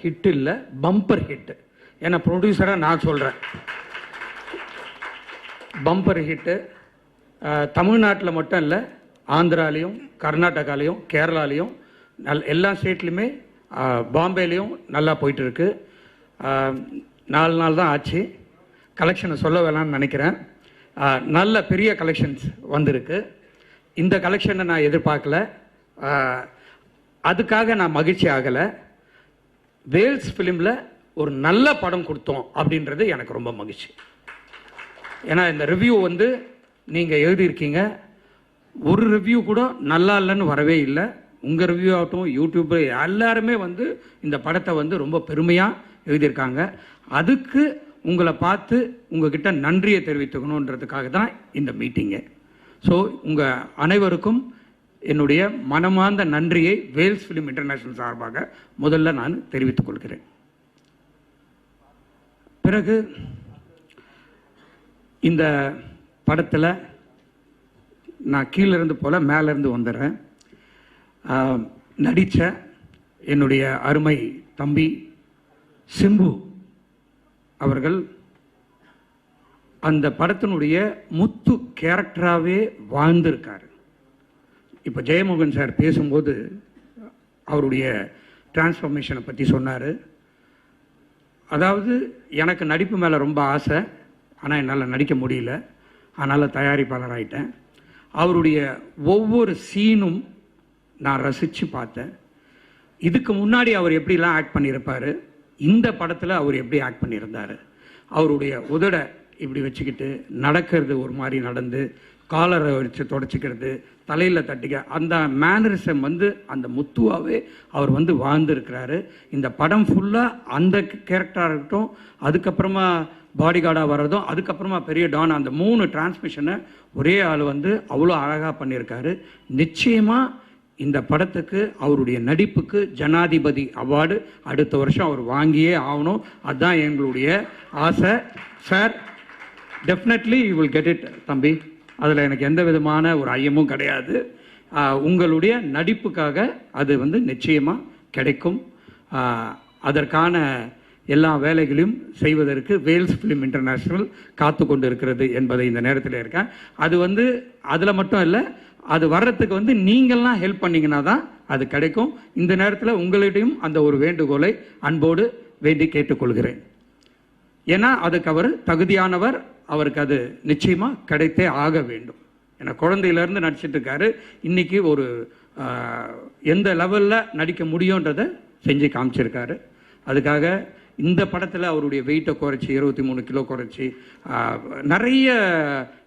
ஹிட் இல்லை, பம்பர் ஹிட்டு. ஏன்னா ப்ரொடியூசராக நான் சொல்கிறேன், பம்பர் ஹிட்டு. தமிழ்நாட்டில் மட்டும் இல்லை, ஆந்திராலையும் கர்நாடகாலையும் கேரளாலையும் எல்லா ஸ்டேட்லையுமே பாம்பேலையும் நல்லா போயிட்டுருக்கு. 4 நாள் தான் ஆச்சு. கலெக்ஷனை சொல்ல வேணாம்னு நினைக்கிறேன். நல்ல பெரிய கலெக்ஷன்ஸ் வந்திருக்கு. இந்த கலெக்ஷனை நான் எதிர்பார்க்கல, அதுக்காக நான் மகிழ்ச்சி ஆகலை. வேல்ஸ் ஃபிலிமில் ஒரு நல்ல படம் கொடுத்தோம் அப்படின்றது எனக்கு ரொம்ப மகிழ்ச்சி. ஏன்னா இந்த ரிவ்யூ வந்து நீங்கள் எழுதியிருக்கீங்க, ஒரு ரிவ்யூ கூட நல்லா இல்லைன்னு வரவே இல்லை. உங்கள் ரிவ்யூ ஆகட்டும், யூடியூப் எல்லாருமே வந்து இந்த படத்தை வந்து ரொம்ப பெருமையாக எழுதியிருக்காங்க. அதுக்கு உங்களை பார்த்து உங்ககிட்ட நன்றியை தெரிவித்துக்கணுன்றதுக்காக தான் இந்த மீட்டிங்கு. ஸோ உங்கள் அனைவருக்கும் என்னுடைய மனமார்ந்த நன்றியை வேல்ஸ் ஃபிலிம் இன்டர்நேஷனல் சார்பாக முதல்ல நான் தெரிவித்துக் கொள்கிறேன். பிறகு இந்த படத்தில் நான் கீழிருந்து போல் மேலேருந்து வந்துடுறேன். நடித்த என்னுடைய அருமை தம்பி சிம்பு அவர்கள் அந்த படத்தினுடைய முத்து கேரக்டராகவே வாழ்ந்திருக்கார். இப்போ ஜெயமோகன் சார் பேசும்போது அவருடைய டிரான்ஸ்ஃபர்மேஷனை பற்றி சொன்னார். அதாவது எனக்கு நடிப்பு மேலே ரொம்ப ஆசை, ஆனால் என்னால் நடிக்க முடியல, அதனால் தயாரிப்பாளர் ஆகிட்டேன். அவருடைய ஒவ்வொரு சீனும் நான் ரசித்து பார்த்தேன். இதுக்கு முன்னாடி அவர் எப்படிலாம் ஆக்ட் பண்ணியிருப்பார், இந்த படத்தில் அவர் எப்படி ஆக்ட் பண்ணியிருந்தார். அவருடைய உதடை இப்படி வச்சுக்கிட்டு நடக்கிறது, ஒரு மாதிரி நடந்து காலரை வச்சு தொடச்சிக்கிறது, தலையில் தட்டிக்க, அந்த மேனரிசம் வந்து அந்த முத்துவாகவே அவர் வந்து வாழ்ந்துருக்கிறாரு. இந்த படம் ஃபுல்லாக அந்த கேரக்டராக இருக்கட்டும், அதுக்கப்புறமா பாடி கார்டாக வர்றதும், அதுக்கப்புறமா பெரிய டான், அந்த 3 டிரான்ஸ்மிஷனை ஒரே ஆள் வந்து அவ்வளோ அழகாக பண்ணியிருக்காரு. நிச்சயமாக இந்த படத்துக்கு அவருடைய நடிப்புக்கு ஜனாதிபதி அவார்டு அடுத்த வருஷம் அவர் வாங்கியே ஆகணும். அதுதான் எங்களுடைய ஆசை. Sir, definitely you will get it தம்பி, அதில் எனக்கு எந்த விதமான ஒரு ஐயமும் கிடையாது. உங்களுடைய நடிப்புக்காக அது வந்து நிச்சயமாக கிடைக்கும். அதற்கான எல்லா வேலைகளையும் செய்வதற்கு வேல்ஸ் ஃபிலிம் இன்டர்நேஷ்னல் காத்து கொண்டு இருக்கிறது என்பதை இந்த நேரத்தில் இருக்கேன். அது வந்து அதில் மட்டும் இல்லை, அது வர்றதுக்கு வந்து நீங்கள்லாம் ஹெல்ப் பண்ணிங்கன்னா தான் அது கிடைக்கும். இந்த நேரத்தில் உங்களிடையும் அந்த ஒரு வேண்டுகோளை அன்போடு வேண்டி கேட்டுக்கொள்கிறேன். ஏன்னா அதுக்கு அவர் தகுதியானவர், அவருக்கு அது நிச்சயமாக கிடைத்தே ஆக வேண்டும். ஏன்னா குழந்தையிலேருந்து நடிச்சிட்டு இருக்காரு. இன்னைக்கு ஒரு எந்த லெவலில் நடிக்க முடியுன்றதை செஞ்சு காமிச்சிருக்காரு. அதுக்காக இந்த படத்தில் அவருடைய வெயிட்டை குறைச்சி 23 கிலோ குறைச்சி நிறைய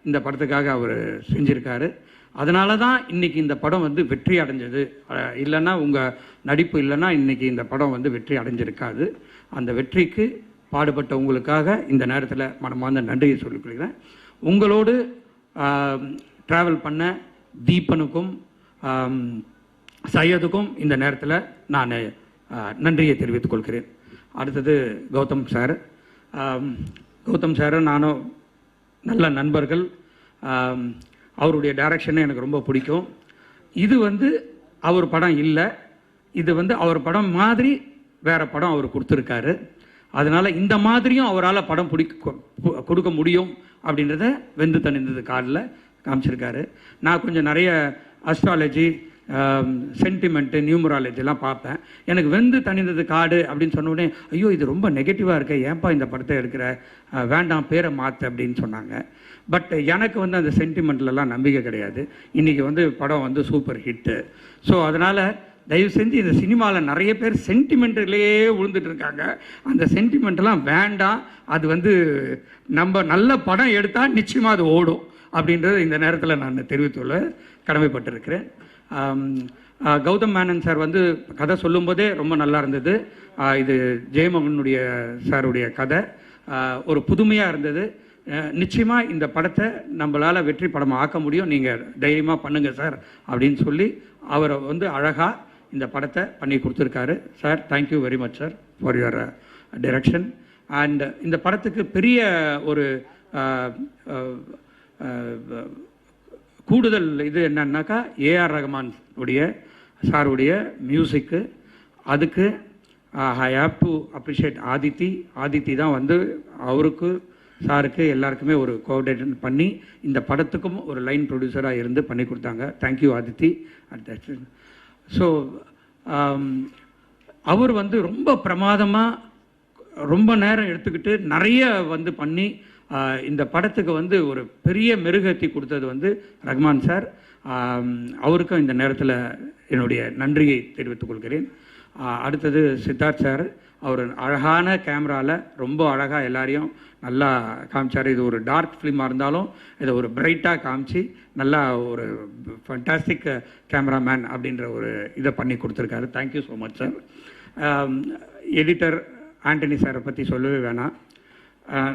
இந்த படத்துக்காக அவர் செஞ்சுருக்காரு. அதனால தான் இன்றைக்கி இந்த படம் வந்து வெற்றி அடைஞ்சது. இல்லைன்னா உங்கள் நடிப்பு இல்லைன்னா இன்றைக்கி இந்த படம் வந்து வெற்றி அடைஞ்சிருக்காது. அந்த வெற்றிக்கு பாடுபட்ட உங்களுக்காக இந்த நேரத்தில் மனமார்ந்த நன்றியை சொல்லிக்கொள்கிறேன். உங்களோடு ட்ராவல் பண்ண தீபனுக்கும் சையதுக்கும் இந்த நேரத்தில் நான் நன்றியை தெரிவித்துக் கொள்கிறேன். அடுத்தது கௌதம் சார். கௌதம் சாரும் நானும் நல்ல நண்பர்கள். அவருடைய டைரக்ஷனே எனக்கு ரொம்ப பிடிக்கும். இது வந்து அவர் படம் இல்லை, இது வந்து அவர் படம் மாதிரி வேற படம் அவர் கொடுத்துருக்காரு. அதனால இந்த மாதிரியும் அவரால் படம் கொடுக்க முடியும் அப்படின்றத வெந்து தணிந்தது காலில் காமிச்சிருக்காரு. நான் கொஞ்சம் நிறைய அஸ்ட்ராலஜி, சென்டிமெண்ட்டு, நியூமராலஜிலாம் பார்ப்பேன். எனக்கு வெந்து தணிந்தது காடு அப்படின்னு சொன்ன உடனே ஐயோ இது ரொம்ப நெகட்டிவாக இருக்க, ஏன்பா இந்த படத்தை எடுக்கிற, வேண்டாம் பேரை மாற்று அப்படின்னு சொன்னாங்க. பட் எனக்கு வந்து அந்த சென்டிமெண்ட்லலாம் நம்பிக்கை கிடையாது. இன்றைக்கி வந்து படம் வந்து சூப்பர் ஹிட்டு. ஸோ அதனால் தயவு செஞ்சு இந்த சினிமாவில் நிறைய பேர் சென்டிமெண்ட்லேயே விழுந்துட்டு இருக்காங்க. அந்த சென்டிமெண்ட்லாம் வேண்டாம். அது வந்து நம்ம நல்ல படம் எடுத்தால் நிச்சயமாக அது ஓடும் அப்படின்றது இந்த நேரத்தில் நான் தெரிவித்துள்ள கடமைப்பட்டிருக்கிறேன். கௌதம் மேனன் சார் வந்து கதை சொல்லும்போதே ரொம்ப நல்லா இருந்தது. இது ஜெயமோகனுடைய சாருடைய கதை ஒரு புதுமையாக இருந்தது. நிச்சயமாக இந்த படத்தை நம்மளால் வெற்றி படமாக ஆக்க முடியும், நீங்கள் தைரியமாக பண்ணுங்கள் சார் அப்படின்னு சொல்லி அவரை வந்து அழகாக இந்த படத்தை பண்ணி கொடுத்துருக்காரு. Sir thank you very much sir for your direction. And இந்த படத்துக்கு பெரிய ஒரு கூடுதல் இது என்னன்னாக்கா ஏஆர் ரஹ்மான் உடைய சாருடைய மியூசிக்கு. அதுக்கு I have to appreciate Aditi தான் வந்து அவருக்கு சாருக்கு எல்லாருக்குமே ஒரு கோஆர்டினேட் பண்ணி இந்த படத்துக்கும் ஒரு லைன் ப்ரொடியூசராக இருந்து பண்ணி கொடுத்தாங்க. தேங்க்யூ ஆதித்தி. ஸோ அவர் வந்து ரொம்ப பிரமாதமாக ரொம்ப நேரம் எடுத்துக்கிட்டு நிறைய வந்து பண்ணி இந்த படத்துக்கு வந்து ஒரு பெரிய மெருகேற்றி கொடுத்தது வந்து ரஹ்மான் சார். அவருக்கும் இந்த நேரத்தில் என்னுடைய நன்றியை தெரிவித்துக் கொள்கிறேன். அடுத்தது சித்தார்த் சார். அவர் அழகான கேமராவில் ரொம்ப அழகாக எல்லாரையும் நல்லா காமிச்சார். இது ஒரு டார்க் ஃபிலிமாக இருந்தாலும் இதை ஒரு பிரைட்டாக காமிச்சு நல்லா ஒரு ஃபண்டாஸ்டிக் கேமராமேன் அப்படின்ற ஒரு இதை பண்ணி கொடுத்துருக்காரு. Thank you so much sir. Editor Antony சாரை பற்றி சொல்லவே வேணாம்.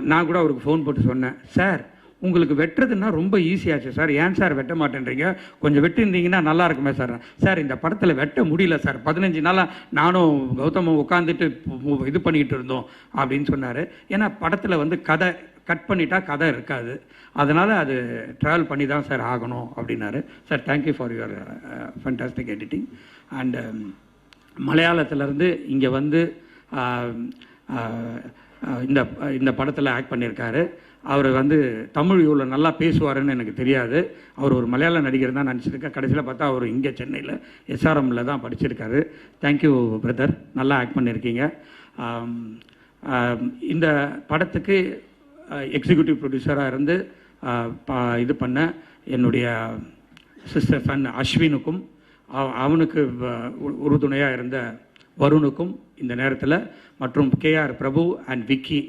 நான் கூட அவருக்கு ஃபோன் போட்டு சொன்னேன், சார் உங்களுக்கு வெட்டுறதுன்னா ரொம்ப ஈஸியாச்சு சார், ஏன் சார் வெட்ட மாட்டேன்றீங்க, கொஞ்சம் வெட்டிருந்தீங்கன்னா நல்லா இருக்குமே சார். சார் இந்த படத்தில் வெட்ட முடியல சார், 15 நாளாக நானும் கௌதமும் உட்காந்துட்டு இது பண்ணிக்கிட்டு இருந்தோம் அப்படின்னு சொன்னார். ஏன்னா படத்தில் வந்து கதை கட் பண்ணிட்டா கதை இருக்காது, அதனால் அது ட்ராவல் பண்ணி தான் சார் ஆகணும் அப்படின்னாரு. Sir thank you for your fantastic editing. And மலையாளத்திலேருந்து இங்கே வந்து இந்த படத்தில் ஆக்ட் பண்ணியிருக்காரு. அவர் வந்து தமிழ் இவ்வளோ நல்லா பேசுவாருன்னு எனக்கு தெரியாது. அவர் ஒரு மலையாள நடிகர் தான் நினச்சிருக்கேன். கடைசியில் பார்த்தா அவர் இங்கே சென்னையில் SRMல தான் படிச்சிருக்காரு. தேங்க்யூ பிரதர், நல்லா ஆக்ட் பண்ணியிருக்கீங்க. இந்த படத்துக்கு எக்ஸிக்யூட்டிவ் ப்ரொடியூசராக இருந்து இது பண்ண என்னுடைய சிஸ்டர் சன் அஸ்வினுக்கும் அவனுக்கு உறுதுணையாக இருந்த வருணுக்கும் இந்த நேரத்தில், மற்றும் KR பிரபு அண்ட் விக்கி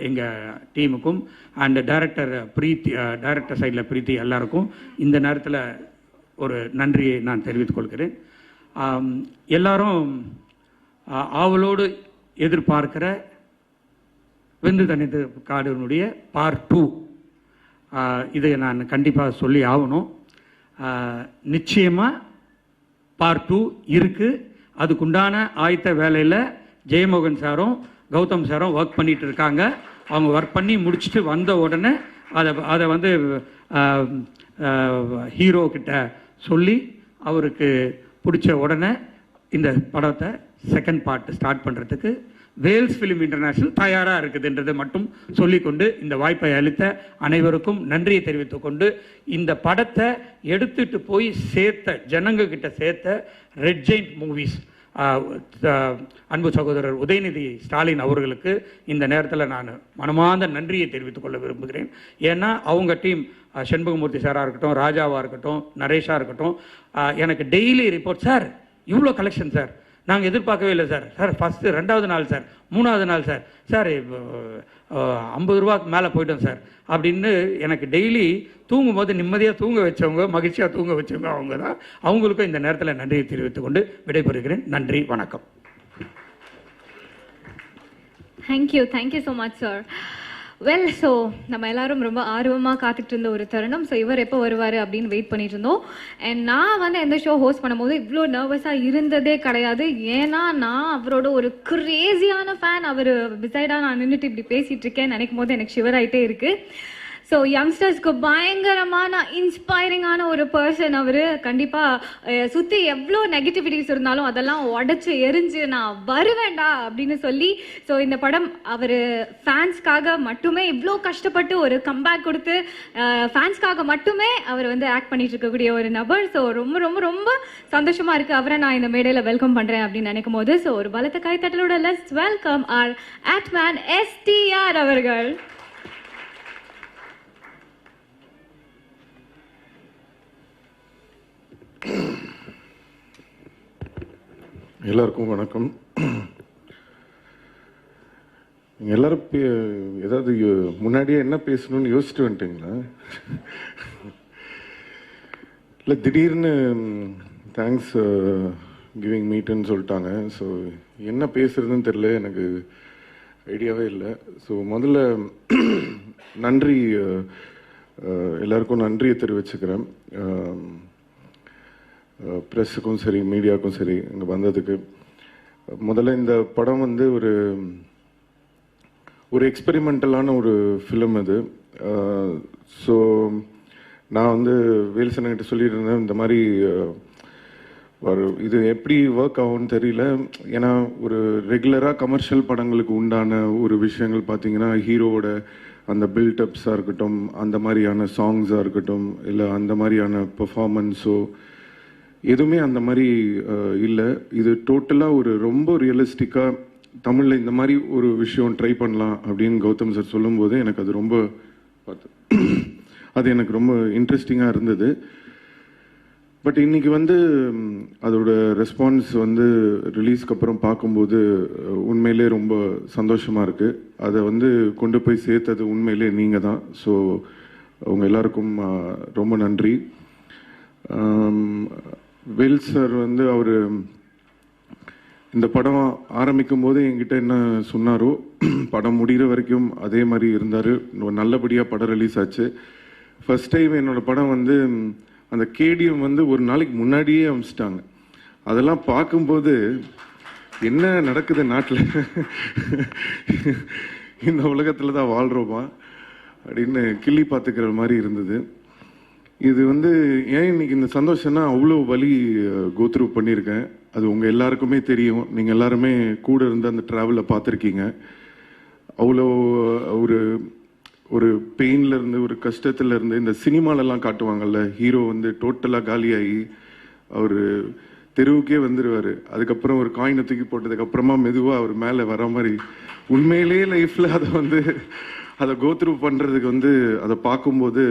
எங்கள் டீமுக்கும், அண்ட் டைரக்டர் பிரீத்தி, டைரக்டர் சைடில் பிரீத்தி, எல்லாருக்கும் இந்த நேரத்தில் ஒரு நன்றியை நான் தெரிவித்துக் கொள்கிறேன். எல்லாரும் ஆவலோடு எதிர்பார்க்கிற வெந்து தணிந்த காடுனுடைய பார்ட் 2 இதை நான் கண்டிப்பாக சொல்லி ஆகணும். நிச்சயமாக பார்ட் 2 இருக்குது. அதுக்குண்டான ஆயத்த வேலையில் ஜெயமோகன் சாரும் கௌதம் சாரும் ஒர்க் பண்ணிகிட்டு இருக்காங்க. அவங்க ஒர்க் பண்ணி முடிச்சுட்டு வந்த உடனே அதை வந்து ஹீரோ கிட்ட சொல்லி அவருக்கு பிடிச்ச உடனே இந்த படத்தை செகண்ட் பார்ட் ஸ்டார்ட் பண்ணுறதுக்கு வேல்ஸ் ஃபிலிம் இன்டர்நேஷனல் தயாராக இருக்குதுன்றதை மட்டும் சொல்லிக்கொண்டு இந்த வாய்ப்பை அளித்த அனைவருக்கும் நன்றியை தெரிவித்துக் கொண்டு இந்த படத்தை எடுத்துட்டு போய் ஜனங்க கிட்ட சேர்த்த ரெட் ஜெயிண்ட் மூவிஸ் அன்பு சகோதரர் உதயநிதி ஸ்டாலின் அவர்களுக்கு இந்த நேரத்தில் நான் மனமார்ந்த நன்றியை தெரிவித்துக் கொள்ள விரும்புகிறேன். ஏன்னா அவங்க டீம் செண்பகமூர்த்தி சாராக இருக்கட்டும், ராஜாவாக இருக்கட்டும், நரேஷாக இருக்கட்டும், எனக்கு டெய்லி ரிப்போர்ட், சார் இவ்வளோ கலெக்ஷன் சார், நாங்கள் எதிர்பார்க்கவே இல்லை சார், சார் ஃபஸ்ட்டு 2வது நாள் சார், 3வது நாள் சார், சார் 50 ரூபாய்க்கு மேலே போயிட்டோம் சார் அப்படின்னு எனக்கு டெய்லி தூங்கும்போது நிம்மதியாக தூங்க வச்சவங்க, மகிழ்ச்சியாக தூங்க வச்சவங்க அவங்க தான். அவங்களுக்கும் இந்த நேரத்தில் நன்றியை தெரிவித்துக் கொண்டு விடைபெறுகிறேன். நன்றி, வணக்கம். Thank you so much sir. Well, so நம்ம எல்லாரும் ரொம்ப ஆர்வமாக காத்துக்கிட்டு இருந்த ஒரு தருணம். ஸோ இவர் எப்போ வருவார் அப்படின்னு வெயிட் பண்ணிட்டு இருந்தோம். அண்ட் நான் வந்து எந்த ஷோ ஹோஸ்ட் பண்ணும்போது இவ்வளோ நர்வஸாக இருந்ததே கிடையாது. ஏன்னா நான் அவரோட ஒரு கிரேசியான ஃபேன். அவர் பிசைடாக நான் நின்றுட்டு இப்படி பேசிகிட்டு இருக்கேன் நினைக்கும் போது எனக்கு ஷிவர் ஆகிட்டே இருக்குது. ஸோ யங்ஸ்டர்ஸ்க்கு பயங்கரமான இன்ஸ்பைரிங்கான ஒரு பர்சன் அவர். கண்டிப்பாக சுற்றி எவ்வளோ நெகட்டிவிட்டிஸ் இருந்தாலும் அதெல்லாம் உடச்சி எரிஞ்சு நான் வருவேண்டா அப்படின்னு சொல்லி, ஸோ இந்த படம் அவர் ஃபேன்ஸ்க்காக மட்டுமே இவ்வளோ கஷ்டப்பட்டு ஒரு கம்பேக் கொடுத்து ஃபேன்ஸ்க்காக மட்டுமே அவர் வந்து ஆக்ட் பண்ணிட்டு இருக்கக்கூடிய ஒரு நபர். ஸோ ரொம்ப ரொம்ப ரொம்ப சந்தோஷமாக இருக்குது அவரை நான் இந்த மேடையில் வெல்கம் பண்ணுறேன் அப்படின்னு நினைக்கும் போது. ஸோ ஒரு பலத்த கைத்தட்டலோட லெட்ஸ் வெல்கம் ஆர் ஆக்ட்மேன் STR அவர்கள். எல்லாருக்கும் வணக்கம். நீங்கள் எல்லாரும் ஏதாவது முன்னாடியே என்ன பேசணும்னு யோசிச்சுட்டு வந்துட்டீங்களா? இல்லை, திடீர்னு தேங்க்ஸ் கிவிங் மீட்டுன்னு சொல்லிட்டாங்க. ஸோ என்ன பேசுறதுன்னு தெரியல, எனக்கு ஐடியாவே இல்லை. ஸோ முதல்ல நன்றி, எல்லாருக்கும் நன்றியை தெரிவிச்சுக்கிறேன். ப்ரெஸ்ஸுக்கும் சரி, மீடியாவுக்கும் சரி இங்கே வந்ததுக்கு. முதல்ல இந்த படம் வந்து ஒரு எக்ஸ்பெரிமெண்டலான ஒரு ஃபிலிம் இது. ஸோ நான் வந்து வேல்சனங்கிட்ட சொல்லிட்டு இருந்தேன், இந்த மாதிரி இது எப்படி ஒர்க் ஆகும்னு தெரியல. ஏன்னா ஒரு ரெகுலராக கமர்ஷியல் படங்களுக்கு உண்டான ஒரு விஷயங்கள் பார்த்தீங்கன்னா ஹீரோவோட அந்த பில்டப்ஸாக இருக்கட்டும், அந்த மாதிரியான சாங்ஸாக இருக்கட்டும், இல்லை அந்த மாதிரியான பெர்ஃபார்மன்ஸோ எதுவுமே அந்த மாதிரி இல்லை. இது டோட்டலாக ஒரு ரொம்ப ரியலிஸ்டிக்காக தமிழில் இந்த மாதிரி ஒரு விஷயம் ட்ரை பண்ணலாம் அப்படின்னு கௌதம் சார் சொல்லும்போது எனக்கு அது ரொம்ப எனக்கு ரொம்ப இன்ட்ரெஸ்டிங்காக இருந்தது. பட் இன்னைக்கு வந்து அதோட ரெஸ்பான்ஸ் வந்து ரிலீஸ்க்கு அப்புறம் பார்க்கும்போது உண்மையிலே ரொம்ப சந்தோஷமாக இருக்குது. அதை வந்து கொண்டு போய் சேர்த்தது உண்மையிலே நீங்கள் தான். ஸோ அவங்க எல்லாருக்கும் ரொம்ப நன்றி. வேல் சார் வந்து அவர் இந்த படம் ஆரம்பிக்கும் போது என்கிட்ட என்ன சொன்னாரோ படம் முடிகிற வரைக்கும் அதே மாதிரி இருந்தார். நல்லபடியாக படம் ரிலீஸ் ஆச்சு. ஃபர்ஸ்ட் டைம் என்னோட படம் வந்து அந்த கேடிஎம் வந்து ஒரு நாளைக்கு முன்னாடியே அமைச்சிட்டாங்க. அதெல்லாம் பார்க்கும்போது என்ன நடக்குது நாட்டில், இந்த உலகத்தில் தான் வாழ்கிறோமா அப்படின்னு கிள்ளி பார்த்துக்கிற மாதிரி இருந்தது. இது வந்து ஏன் இன்னைக்கு இந்த சந்தோஷம்னா, அவ்வளோ வலி கோத்ரூ பண்ணியிருக்கேன். அது உங்கள் எல்லாருக்குமே தெரியும். நீங்கள் எல்லாருமே கூட இருந்து அந்த ட்ராவலில் பார்த்துருக்கீங்க. அவ்வளோ ஒரு ஒரு பெயின்லேருந்து, ஒரு கஷ்டத்துலேருந்து, இந்த சினிமாலெல்லாம் காட்டுவாங்கல்ல, ஹீரோ வந்து டோட்டலாக காலியாகி அவர் தெருவுக்கே வந்துடுவார். அதுக்கப்புறம் ஒரு காயினை தூக்கி போட்டதுக்கப்புறமா மெதுவாக அவர் மேலே வர மாதிரி உண்மையிலேயே லைஃப்பில் அதை வந்து அதை கோத்ரூ பண்ணுறதுக்கு வந்து அதை பார்க்கும்போது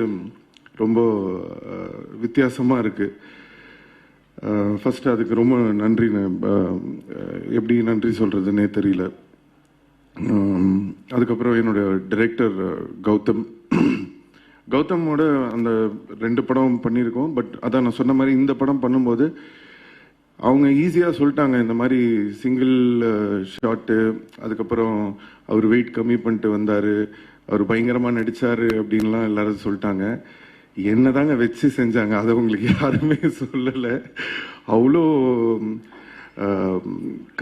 ரொம்ப வித்தியாசமாக இருக்குது. ஃபஸ்ட்டு அதுக்கு ரொம்ப நன்றி. எப்படி நன்றி சொல்கிறதுன்னே தெரியல. அதுக்கப்புறம் என்னோட டைரக்டர் கௌதமோட அந்த 2 படம் பண்ணியிருக்கோம். பட் அதான் நான் சொன்ன மாதிரி இந்த படம் பண்ணும்போது அவங்க ஈஸியாக சொல்லிட்டாங்க, இந்த மாதிரி சிங்கிள் ஷாட்டு, அதுக்கப்புறம் அவர் வெயிட் கம்மி பண்ணிட்டு வந்தார், அவர் பயங்கரமாக நடித்தார் அப்படின்லாம் எல்லாரும் சொல்லிட்டாங்க. என்ன தாங்க வச்சு செஞ்சாங்க, அதை உங்களுக்கு யாருமே சொல்லலை. அவ்வளோ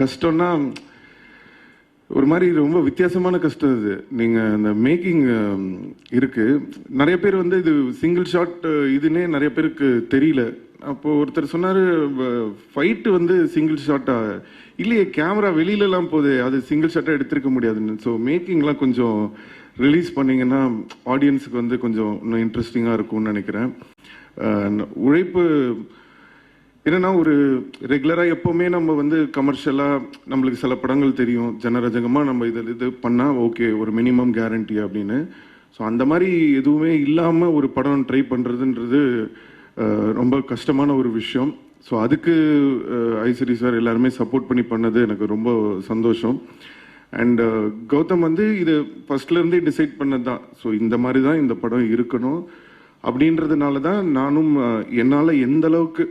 கஷ்டம்னா ஒரு மாதிரி ரொம்ப வித்தியாசமான கஷ்டம் இது. நீங்கள் அந்த மேக்கிங் இருக்குது, நிறைய பேர் வந்து இது சிங்கிள் ஷாட் இதுன்னே நிறைய பேருக்கு தெரியல. அப்போது ஒருத்தர் சொன்னார் ஃபைட்டு வந்து சிங்கிள் ஷாட்டாக இல்லையே, கேமரா வெளியிலலாம் போகுது, அது சிங்கிள் ஷாட்டாக எடுத்திருக்க முடியாதுன்னு. ஸோ மேக்கிங்லாம் கொஞ்சம் ரிலீஸ் பண்ணிங்கன்னா ஆடியன்ஸுக்கு வந்து கொஞ்சம் இன்னும் இன்ட்ரெஸ்டிங்காக இருக்கும்னு நினைக்கிறேன். உழைப்பு என்னென்னா, ஒரு ரெகுலராக எப்போவுமே நம்ம வந்து கமர்ஷியலாக நம்மளுக்கு சில படங்கள் தெரியும், ஜனரஜகமாக நம்ம இது பண்ணால் ஓகே ஒரு மினிமம் கேரண்டி அப்படின்னு. ஸோ அந்த மாதிரி எதுவுமே இல்லாமல் ஒரு படம் ட்ரை பண்ணுறதுன்றது ரொம்ப கஷ்டமான ஒரு விஷயம். ஸோ அதுக்கு ஐஸ்வரி சார் எல்லாருமே சப்போர்ட் பண்ணி பண்ணது எனக்கு ரொம்ப சந்தோஷம். அண்ட் கௌதம் வந்து இது ஃபர்ஸ்ட்லேருந்தே டிசைட் பண்ணது தான். ஸோ இந்த மாதிரி தான் இந்த படம் இருக்கணும் அப்படின்றதுனால தான் நானும் என்னால் எந்த அளவுக்கு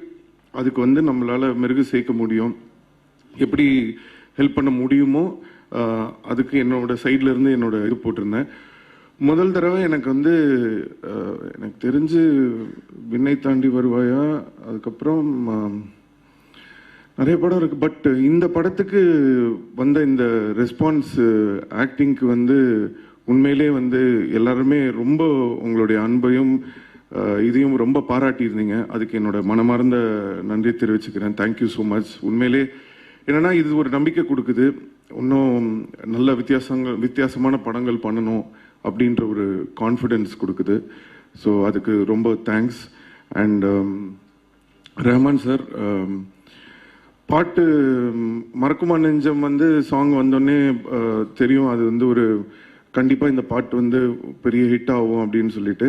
அதுக்கு வந்து நம்மளால் மெருகு சேர்க்க முடியும், எப்படி ஹெல்ப் பண்ண முடியுமோ அதுக்கு என்னோட சைட்லேருந்து என்னோட இது போட்டிருந்தேன். முதல் தடவை எனக்கு வந்து எனக்கு தெரிஞ்சு விண்ணை தாண்டி வருவாயா, அதுக்கப்புறம் நிறைய படம் இருக்குது. பட் இந்த படத்துக்கு வந்த இந்த ரெஸ்பான்ஸ் ஆக்டிங்க்கு வந்து உண்மையிலே வந்து எல்லாருமே ரொம்ப உங்களுடைய அன்பையும் இதையும் ரொம்ப பாராட்டியிருந்தீங்க. அதுக்கு என்னோட மனமார்ந்த நன்றி தெரிவிச்சுக்கிறேன். Thank you so much. உண்மையிலே என்னென்னா இது ஒரு நம்பிக்கை கொடுக்குது, இன்னும் நல்ல வித்தியாசமான படங்கள் பண்ணணும் அப்படின்ற ஒரு கான்ஃபிடென்ஸ் கொடுக்குது. ஸோ அதுக்கு ரொம்ப தேங்க்ஸ். அண்ட் ரஹ்மான் சார் பாட்டு மறக்குமா நெஞ்சம் வந்து சாங் வந்தோடனே தெரியும் அது வந்து ஒரு கண்டிப்பாக இந்த பாட்டு வந்து பெரிய ஹிட் ஆகும் அப்படின்னு சொல்லிட்டு.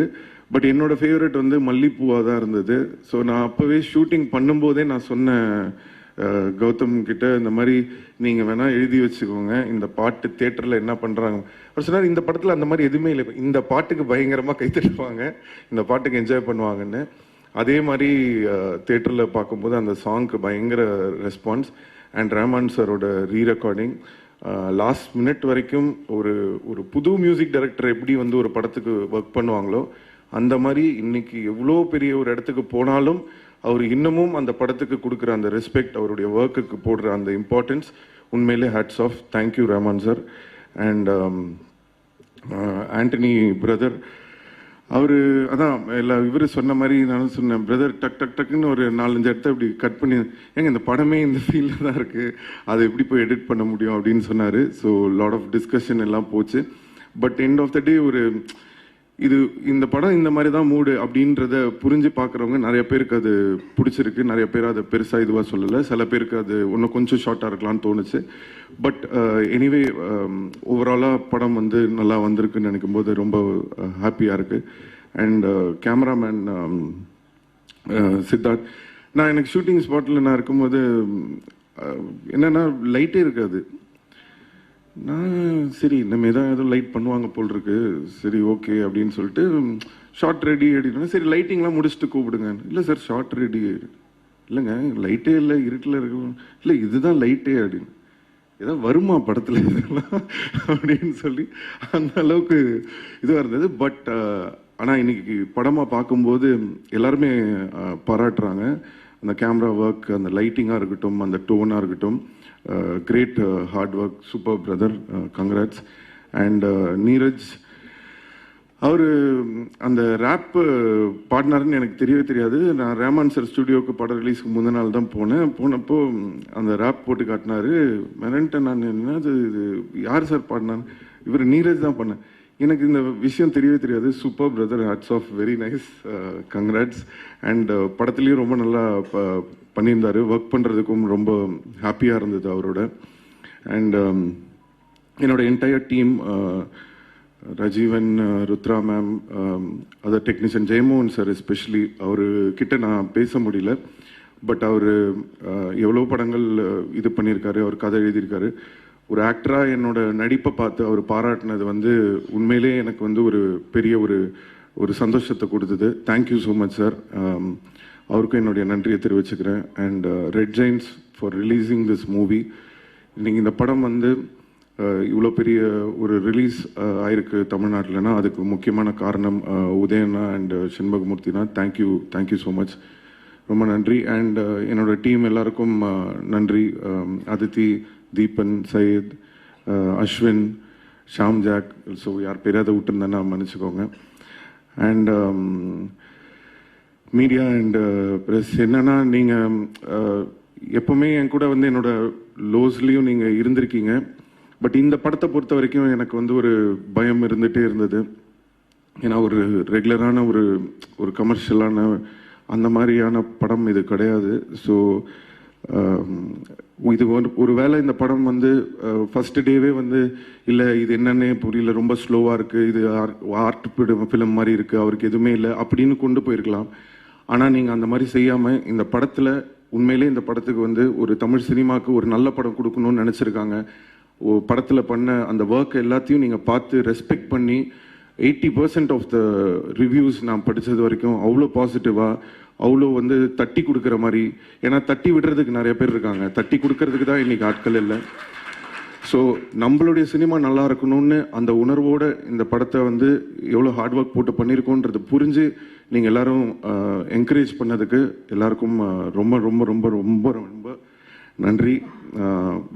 பட் என்னோட ஃபேவரட் வந்து மல்லிப்பூவாக தான் இருந்தது. ஸோ நான் அப்போவே ஷூட்டிங் பண்ணும்போதே நான் சொன்னேன் கௌதம் கிட்ட, இந்த மாதிரி நீங்கள் வேணால் எழுதி வச்சுக்கோங்க, இந்த பாட்டு தேட்டரில் என்ன பண்ணுறாங்க. அவர் சொன்னார் இந்த படத்தில் அந்த மாதிரி எதுவுமே இல்லை, இந்த பாட்டுக்கு பயங்கரமாக கைத்தட்டுவாங்க, இந்த பாட்டுக்கு என்ஜாய் பண்ணுவாங்கன்னு. அதே மாதிரி தேட்டரில் பார்க்கும்போது அந்த சாங்க்கு பயங்கர ரெஸ்பான்ஸ். அண்ட் ரஹ்மான் சாரோட ரீரெக்கார்டிங் லாஸ்ட் மினிட் வரைக்கும் ஒரு ஒரு புது மியூசிக் டைரக்டர் எப்படி வந்து ஒரு படத்துக்கு ஒர்க் பண்ணுவாங்களோ அந்த மாதிரி இன்னைக்கு எவ்வளோ பெரிய ஒரு இடத்துக்கு போனாலும் அவர் இன்னமும் அந்த படத்துக்கு கொடுக்குற அந்த ரெஸ்பெக்ட், அவருடைய ஒர்க்குக்கு போடுற அந்த இம்பார்ட்டன்ஸ் உண்மையிலே hats off. Thank you Rahman sir. And Antony brother, அவர் அதான் இவர் சொன்ன மாதிரி நானும் சொன்னேன், பிரதர் டக் டக் டக்குன்னு ஒரு 4-5 இடத்த இப்படி கட் பண்ணி, ஏங்க இந்த படமே இந்த ஃபீல்டில் தான் இருக்குது, அதை எப்படி போய் எடிட் பண்ண முடியும் அப்படின்னு சொன்னார். ஸோ லாட் ஆஃப் டிஸ்கஷன் எல்லாம் போச்சு. பட் எண்ட் ஆஃப் த டே ஒரு இந்த படம் இந்த மாதிரி தான் மூடு அப்படின்றத புரிஞ்சு பார்க்குறவங்க நிறைய பேருக்கு அது பிடிச்சிருக்கு, நிறைய பேர் அதை பெருசாக இதுவாக சொல்லலை, சில பேருக்கு அது இன்னும் கொஞ்சம் ஷார்ட்டாக இருக்கலாம்னு தோணுச்சு. பட் எனிவே ஓவராலாக படம் வந்து நல்லா வந்திருக்குன்னு நினைக்கும் போது ரொம்ப ஹாப்பியாக இருக்குது. அண்ட் கேமராமேன் சித்தார்த், நான் எனக்கு ஷூட்டிங் ஸ்பாட்டில் நான் இருக்கும்போது என்னென்னா லைட்டே இருக்காது. நான் சரி நம்ம எதாவது ஏதோ லைட் பண்ணுவாங்க போல் இருக்கு, சரி ஓகே அப்படின்னு சொல்லிட்டு ஷார்ட் ரெடி அப்படின்னா, சரி லைட்டிங்லாம் முடிச்சுட்டு கூப்பிடுங்க. இல்லை சார் ஷார்ட் ரெடி, இல்லைங்க லைட்டே இல்லை, இருட்டில் இருக்கு, இல்லை இதுதான் லைட்டே அப்படின்னு, ஏதோ வருமா படத்தில் இதெல்லாம் அப்படின்னு சொல்லி அந்த அளவுக்கு இதுவாக இருந்தது. பட் ஆனால் இன்னைக்கு படமாக பார்க்கும்போது எல்லாருமே பாராட்டுறாங்க. அந்த கேமரா ஒர்க், அந்த லைட்டிங்காக இருக்கட்டும், அந்த டோனாக இருக்கட்டும், great hard work, super brother, congrats. And Neeraj, அவர் அந்த ரேப் பாடினாருன்னு எனக்கு தெரியவே தெரியாது. நான் ரஹ்மான் சார் ஸ்டுடியோவுக்கு படம் ரிலீஸ்க்கு முந்தின நாள் தான் போனப்போ அந்த ரேப் போட்டு காட்டினாரு. மெரண்ட்டை நான் என்னது இது யார் சார் பாடினான்னு, இவர் நீரஜ் தான் பண்ணேன். எனக்கு இந்த விஷயம் தெரியவே தெரியாது. Super brother, hats off, very nice, congrats. And படத்துலேயும் ரொம்ப நல்லா பண்ணியிருந்தார், ஒர்க் பண்ணுறதுக்கும் ரொம்ப ஹாப்பியாக இருந்தது அவரோட. அண்ட் என்னோட entire team, Rajeevan, Rudra ma'am, other technician, Jeyamohan sir especially, அவர்கிட்ட நான் பேச முடியல. பட் அவர் எவ்வளோ படங்கள் இது பண்ணியிருக்காரு, அவர் கதை எழுதியிருக்காரு. ஒரு ஆக்டராக என்னோட நடிப்பை பார்த்து அவர் பாராட்டினது வந்து உண்மையிலே எனக்கு வந்து ஒரு பெரிய ஒரு சந்தோஷத்தை கொடுத்தது. Thank you so much sir. அவருக்கும் என்னுடைய நன்றியை தெரிவிச்சுக்கிறேன். And red giants for releasing this movie. இன்னைக்கு இந்த படம் வந்து இவ்வளோ பெரிய ஒரு ரிலீஸ் ஆயிருக்கு தமிழ்நாட்டில்னா அதுக்கு முக்கியமான காரணம் உதயண்ணா அண்ட் செண்பகமூர்த்தினா. தேங்க்யூ ஸோ மச், ரொம்ப நன்றி. அண்ட் என்னோட டீம் எல்லாருக்கும் நன்றி. அதித்தி, தீபன், சையத், அஸ்வின், ஷாம் ஜாக், ஸோ யார் பெரியாத விட்டுருந்தேன்னா மன்னிச்சுக்கோங்க. அண்ட் மீடியா அண்ட் ப்ரெஸ், என்னன்னா நீங்கள் எப்பவுமே என் கூட வந்து என்னோட லோஸ்லேயும் நீங்கள் இருந்திருக்கீங்க. பட் இந்த படத்தை பொறுத்த வரைக்கும் எனக்கு வந்து ஒரு பயம் இருந்துகிட்டே இருந்தது. ஏன்னா ஒரு ரெகுலரான ஒரு கமர்ஷியலான அந்த மாதிரியான படம் இது கிடையாது. ஸோ இது ஒரு வேளை இந்த படம் வந்து ஃபஸ்ட்டு டேவே வந்து இல்லை இது என்னன்னே புரியல, ரொம்ப ஸ்லோவாக இருக்குது, இது ஆர்ட் ஃபிலிம் மாதிரி இருக்குது, அவருக்கு எதுவுமே இல்லை அப்படின்னு கொண்டு போயிருக்கலாம். ஆனால் நீங்கள் அந்த மாதிரி செய்யாமல் இந்த படத்தில் உண்மையிலே இந்த படத்துக்கு வந்து ஒரு தமிழ் சினிமாவுக்கு ஒரு நல்ல படம் கொடுக்கணும்னு நினச்சிருக்காங்க. படத்தில் பண்ண அந்த ஒர்க் எல்லாத்தையும் நீங்கள் பார்த்து ரெஸ்பெக்ட் பண்ணி 80% ஆஃப் த ரிவ்யூஸ் நான் படித்தது வரைக்கும் அவ்வளோ பாசிட்டிவாக, அவ்வளோ வந்து தட்டி கொடுக்குற மாதிரி. ஏன்னா தட்டி விடுறதுக்கு நிறைய பேர் இருக்காங்க, தட்டி கொடுக்கறதுக்கு தான் இன்றைக்கி ஆட்கள் இல்லை. ஸோ நம்மளுடைய சினிமா நல்லா இருக்கணும்னு அந்த உணர்வோடு இந்த படத்தை வந்து எவ்வளோ ஹார்ட் ஒர்க் போட்டு பண்ணியிருக்கோன்றது புரிஞ்சு நீங்கள் எல்லோரும் என்கரேஜ் பண்ணதுக்கு எல்லாருக்கும் ரொம்ப ரொம்ப ரொம்ப ரொம்ப ரொம்ப நன்றி.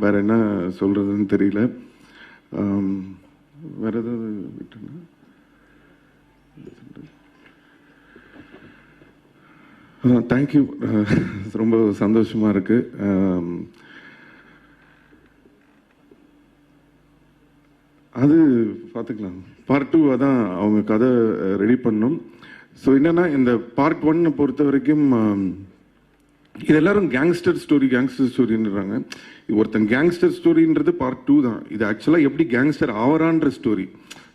வேறு என்ன சொல்கிறதுன்னு தெரியல. வேறு ஏதாவது விட்டுருங்க. தேங்க்யூ, ரொம்ப சந்தோஷமாக இருக்குது. அது பார்த்துக்கலாம். பார்ட் 2 அதான் அவங்க கதை ரெடி பண்ணணும். ஸோ என்னென்னா இந்த பார்ட் 1 பொறுத்த வரைக்கும் இது எல்லாரும் கேங்ஸ்டர் ஸ்டோரின்றாங்க. ஒருத்தன் கேங்ஸ்டர் ஸ்டோரின்றது பார்ட் 2 தான். இது ஆக்சுவலாக எப்படி கேங்ஸ்டர் ஆவரான்ற ஸ்டோரி.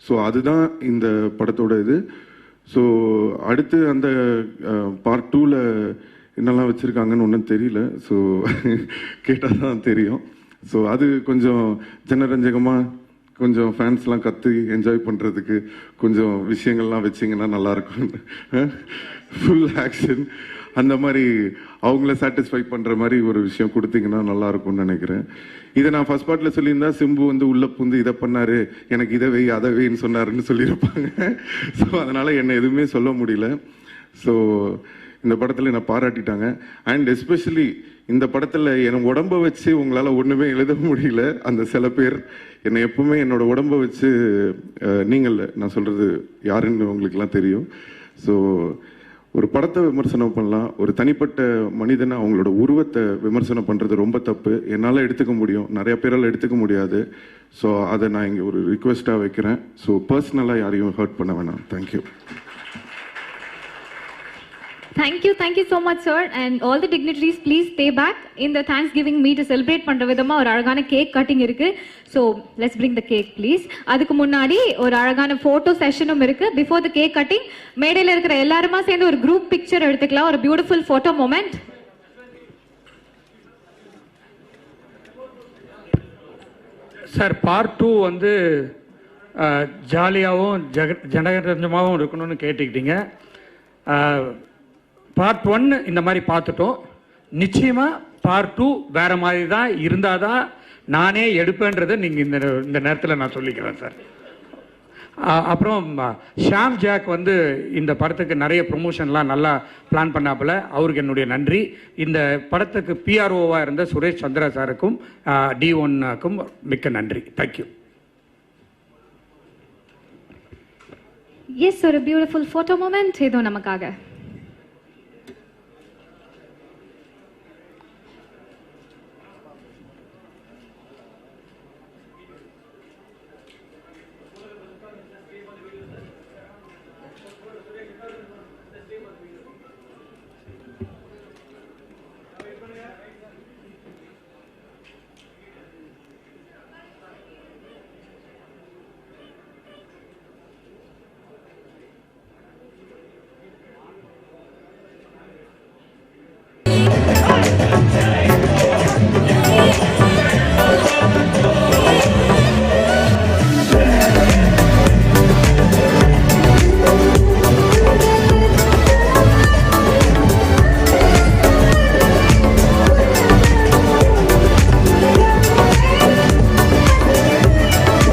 ஸோ அதுதான் இந்த படத்தோட இது. ஸோ அடுத்து அந்த பார்ட் 2ல் என்னெல்லாம் வச்சுருக்காங்கன்னு ஒன்றும் தெரியல. ஸோ கேட்டால் தான் தெரியும். ஸோ அது கொஞ்சம் ஜனரஞ்சகமாக கொஞ்சம் ஃபேன்ஸ்லாம் கற்று என்ஜாய் பண்ணுறதுக்கு கொஞ்சம் விஷயங்கள்லாம் வச்சிங்கன்னா நல்லாயிருக்கும். ஃபுல் ஆக்ஷன் அந்த மாதிரி அவங்கள சாட்டிஸ்ஃபை பண்ணுற மாதிரி ஒரு விஷயம் கொடுத்தீங்கன்னா நல்லாயிருக்கும்னு நினைக்கிறேன். இதை நான் ஃபர்ஸ்ட் பார்ட்டில் சொல்லியிருந்தா சிம்பு வந்து உள்ளே புந்து இதை பண்ணார், எனக்கு இதை வை அதை வைன்னு சொன்னாருன்னு சொல்லியிருப்பாங்க. ஸோ அதனால் என்னை எதுவுமே சொல்ல முடியல. ஸோ இந்த படத்தில் என்னை பாராட்டிட்டாங்க. அண்ட் எஸ்பெஷலி இந்த படத்தில் என் உடம்பை வச்சு உங்களால் ஒன்றுமே எழுத முடியல. அந்த சில பேர் என்னை எப்பவுமே என்னோட உடம்பை வச்சு நீங்கள் நான் சொல்கிறது யாருன்னு உங்களுக்கெல்லாம் தெரியும். ஸோ ஒரு படத்தை விமர்சனம் பண்ணலாம், ஒரு தனிப்பட்ட மனிதனை அவங்களோட உருவத்தை விமர்சனம் பண்ணுறது ரொம்ப தப்பு. என்னால் எடுத்துக்க முடியும், நிறைய பேரால் எடுத்துக்க முடியாது. ஸோ அதை நான் இங்கே ஒரு ரிக்வெஸ்ட்டாக வைக்கிறேன். ஸோ பர்சனலாக யாரையும் ஹர்ட் பண்ண வேணாம். Thank you. Thank you so much, sir. And all the dignitaries, please stay back in the Thanksgiving meet to celebrate பண்ற விதமா ஒரு அழகான கேக் கட்டிங் இருக்கு. So let's bring the cake, please. அதுக்கு முன்னாடி ஒரு அழகான போட்டோ செஷனும் இருக்கு. Before the cake cutting, மேடையில இருக்கிற எல்லாருமா சேர்ந்து ஒரு group picture எடுத்துக்கலாம். ஒரு beautiful photo moment. Sir part 2 வந்து ஜாலியாகவும் ஜனரஞ்சமாகவும் இருக்கணும்னு கேட்டுக்கிட்டீங்க. பார்ட் 1 இந்த மாதிரி பார்த்துட்டோம். நிச்சயமாக பார்ட் 2 வேறு மாதிரி தான் இருந்தால் தான் நானே எடுப்பேன்றதை நீங்கள் இந்த நேரத்தில் நான் சொல்லிக்கிறேன் சார். அப்புறம் ஷாம் ஜாக் வந்து இந்த படத்துக்கு நிறைய ப்ரொமோஷன்லாம் நல்லா பிளான் பண்ணாப்புல, அவருக்கு என்னுடைய நன்றி. இந்த படத்துக்கு பிஆர்ஓவாக இருந்த சுரேஷ் சந்திரா சாருக்கும் D1க்கும் மிக்க நன்றி. தேங்க்யூ. Yes, ஒரு பியூட்டிஃபுல் ஃபோட்டோ மொமெண்ட் ஏதோ நமக்காக.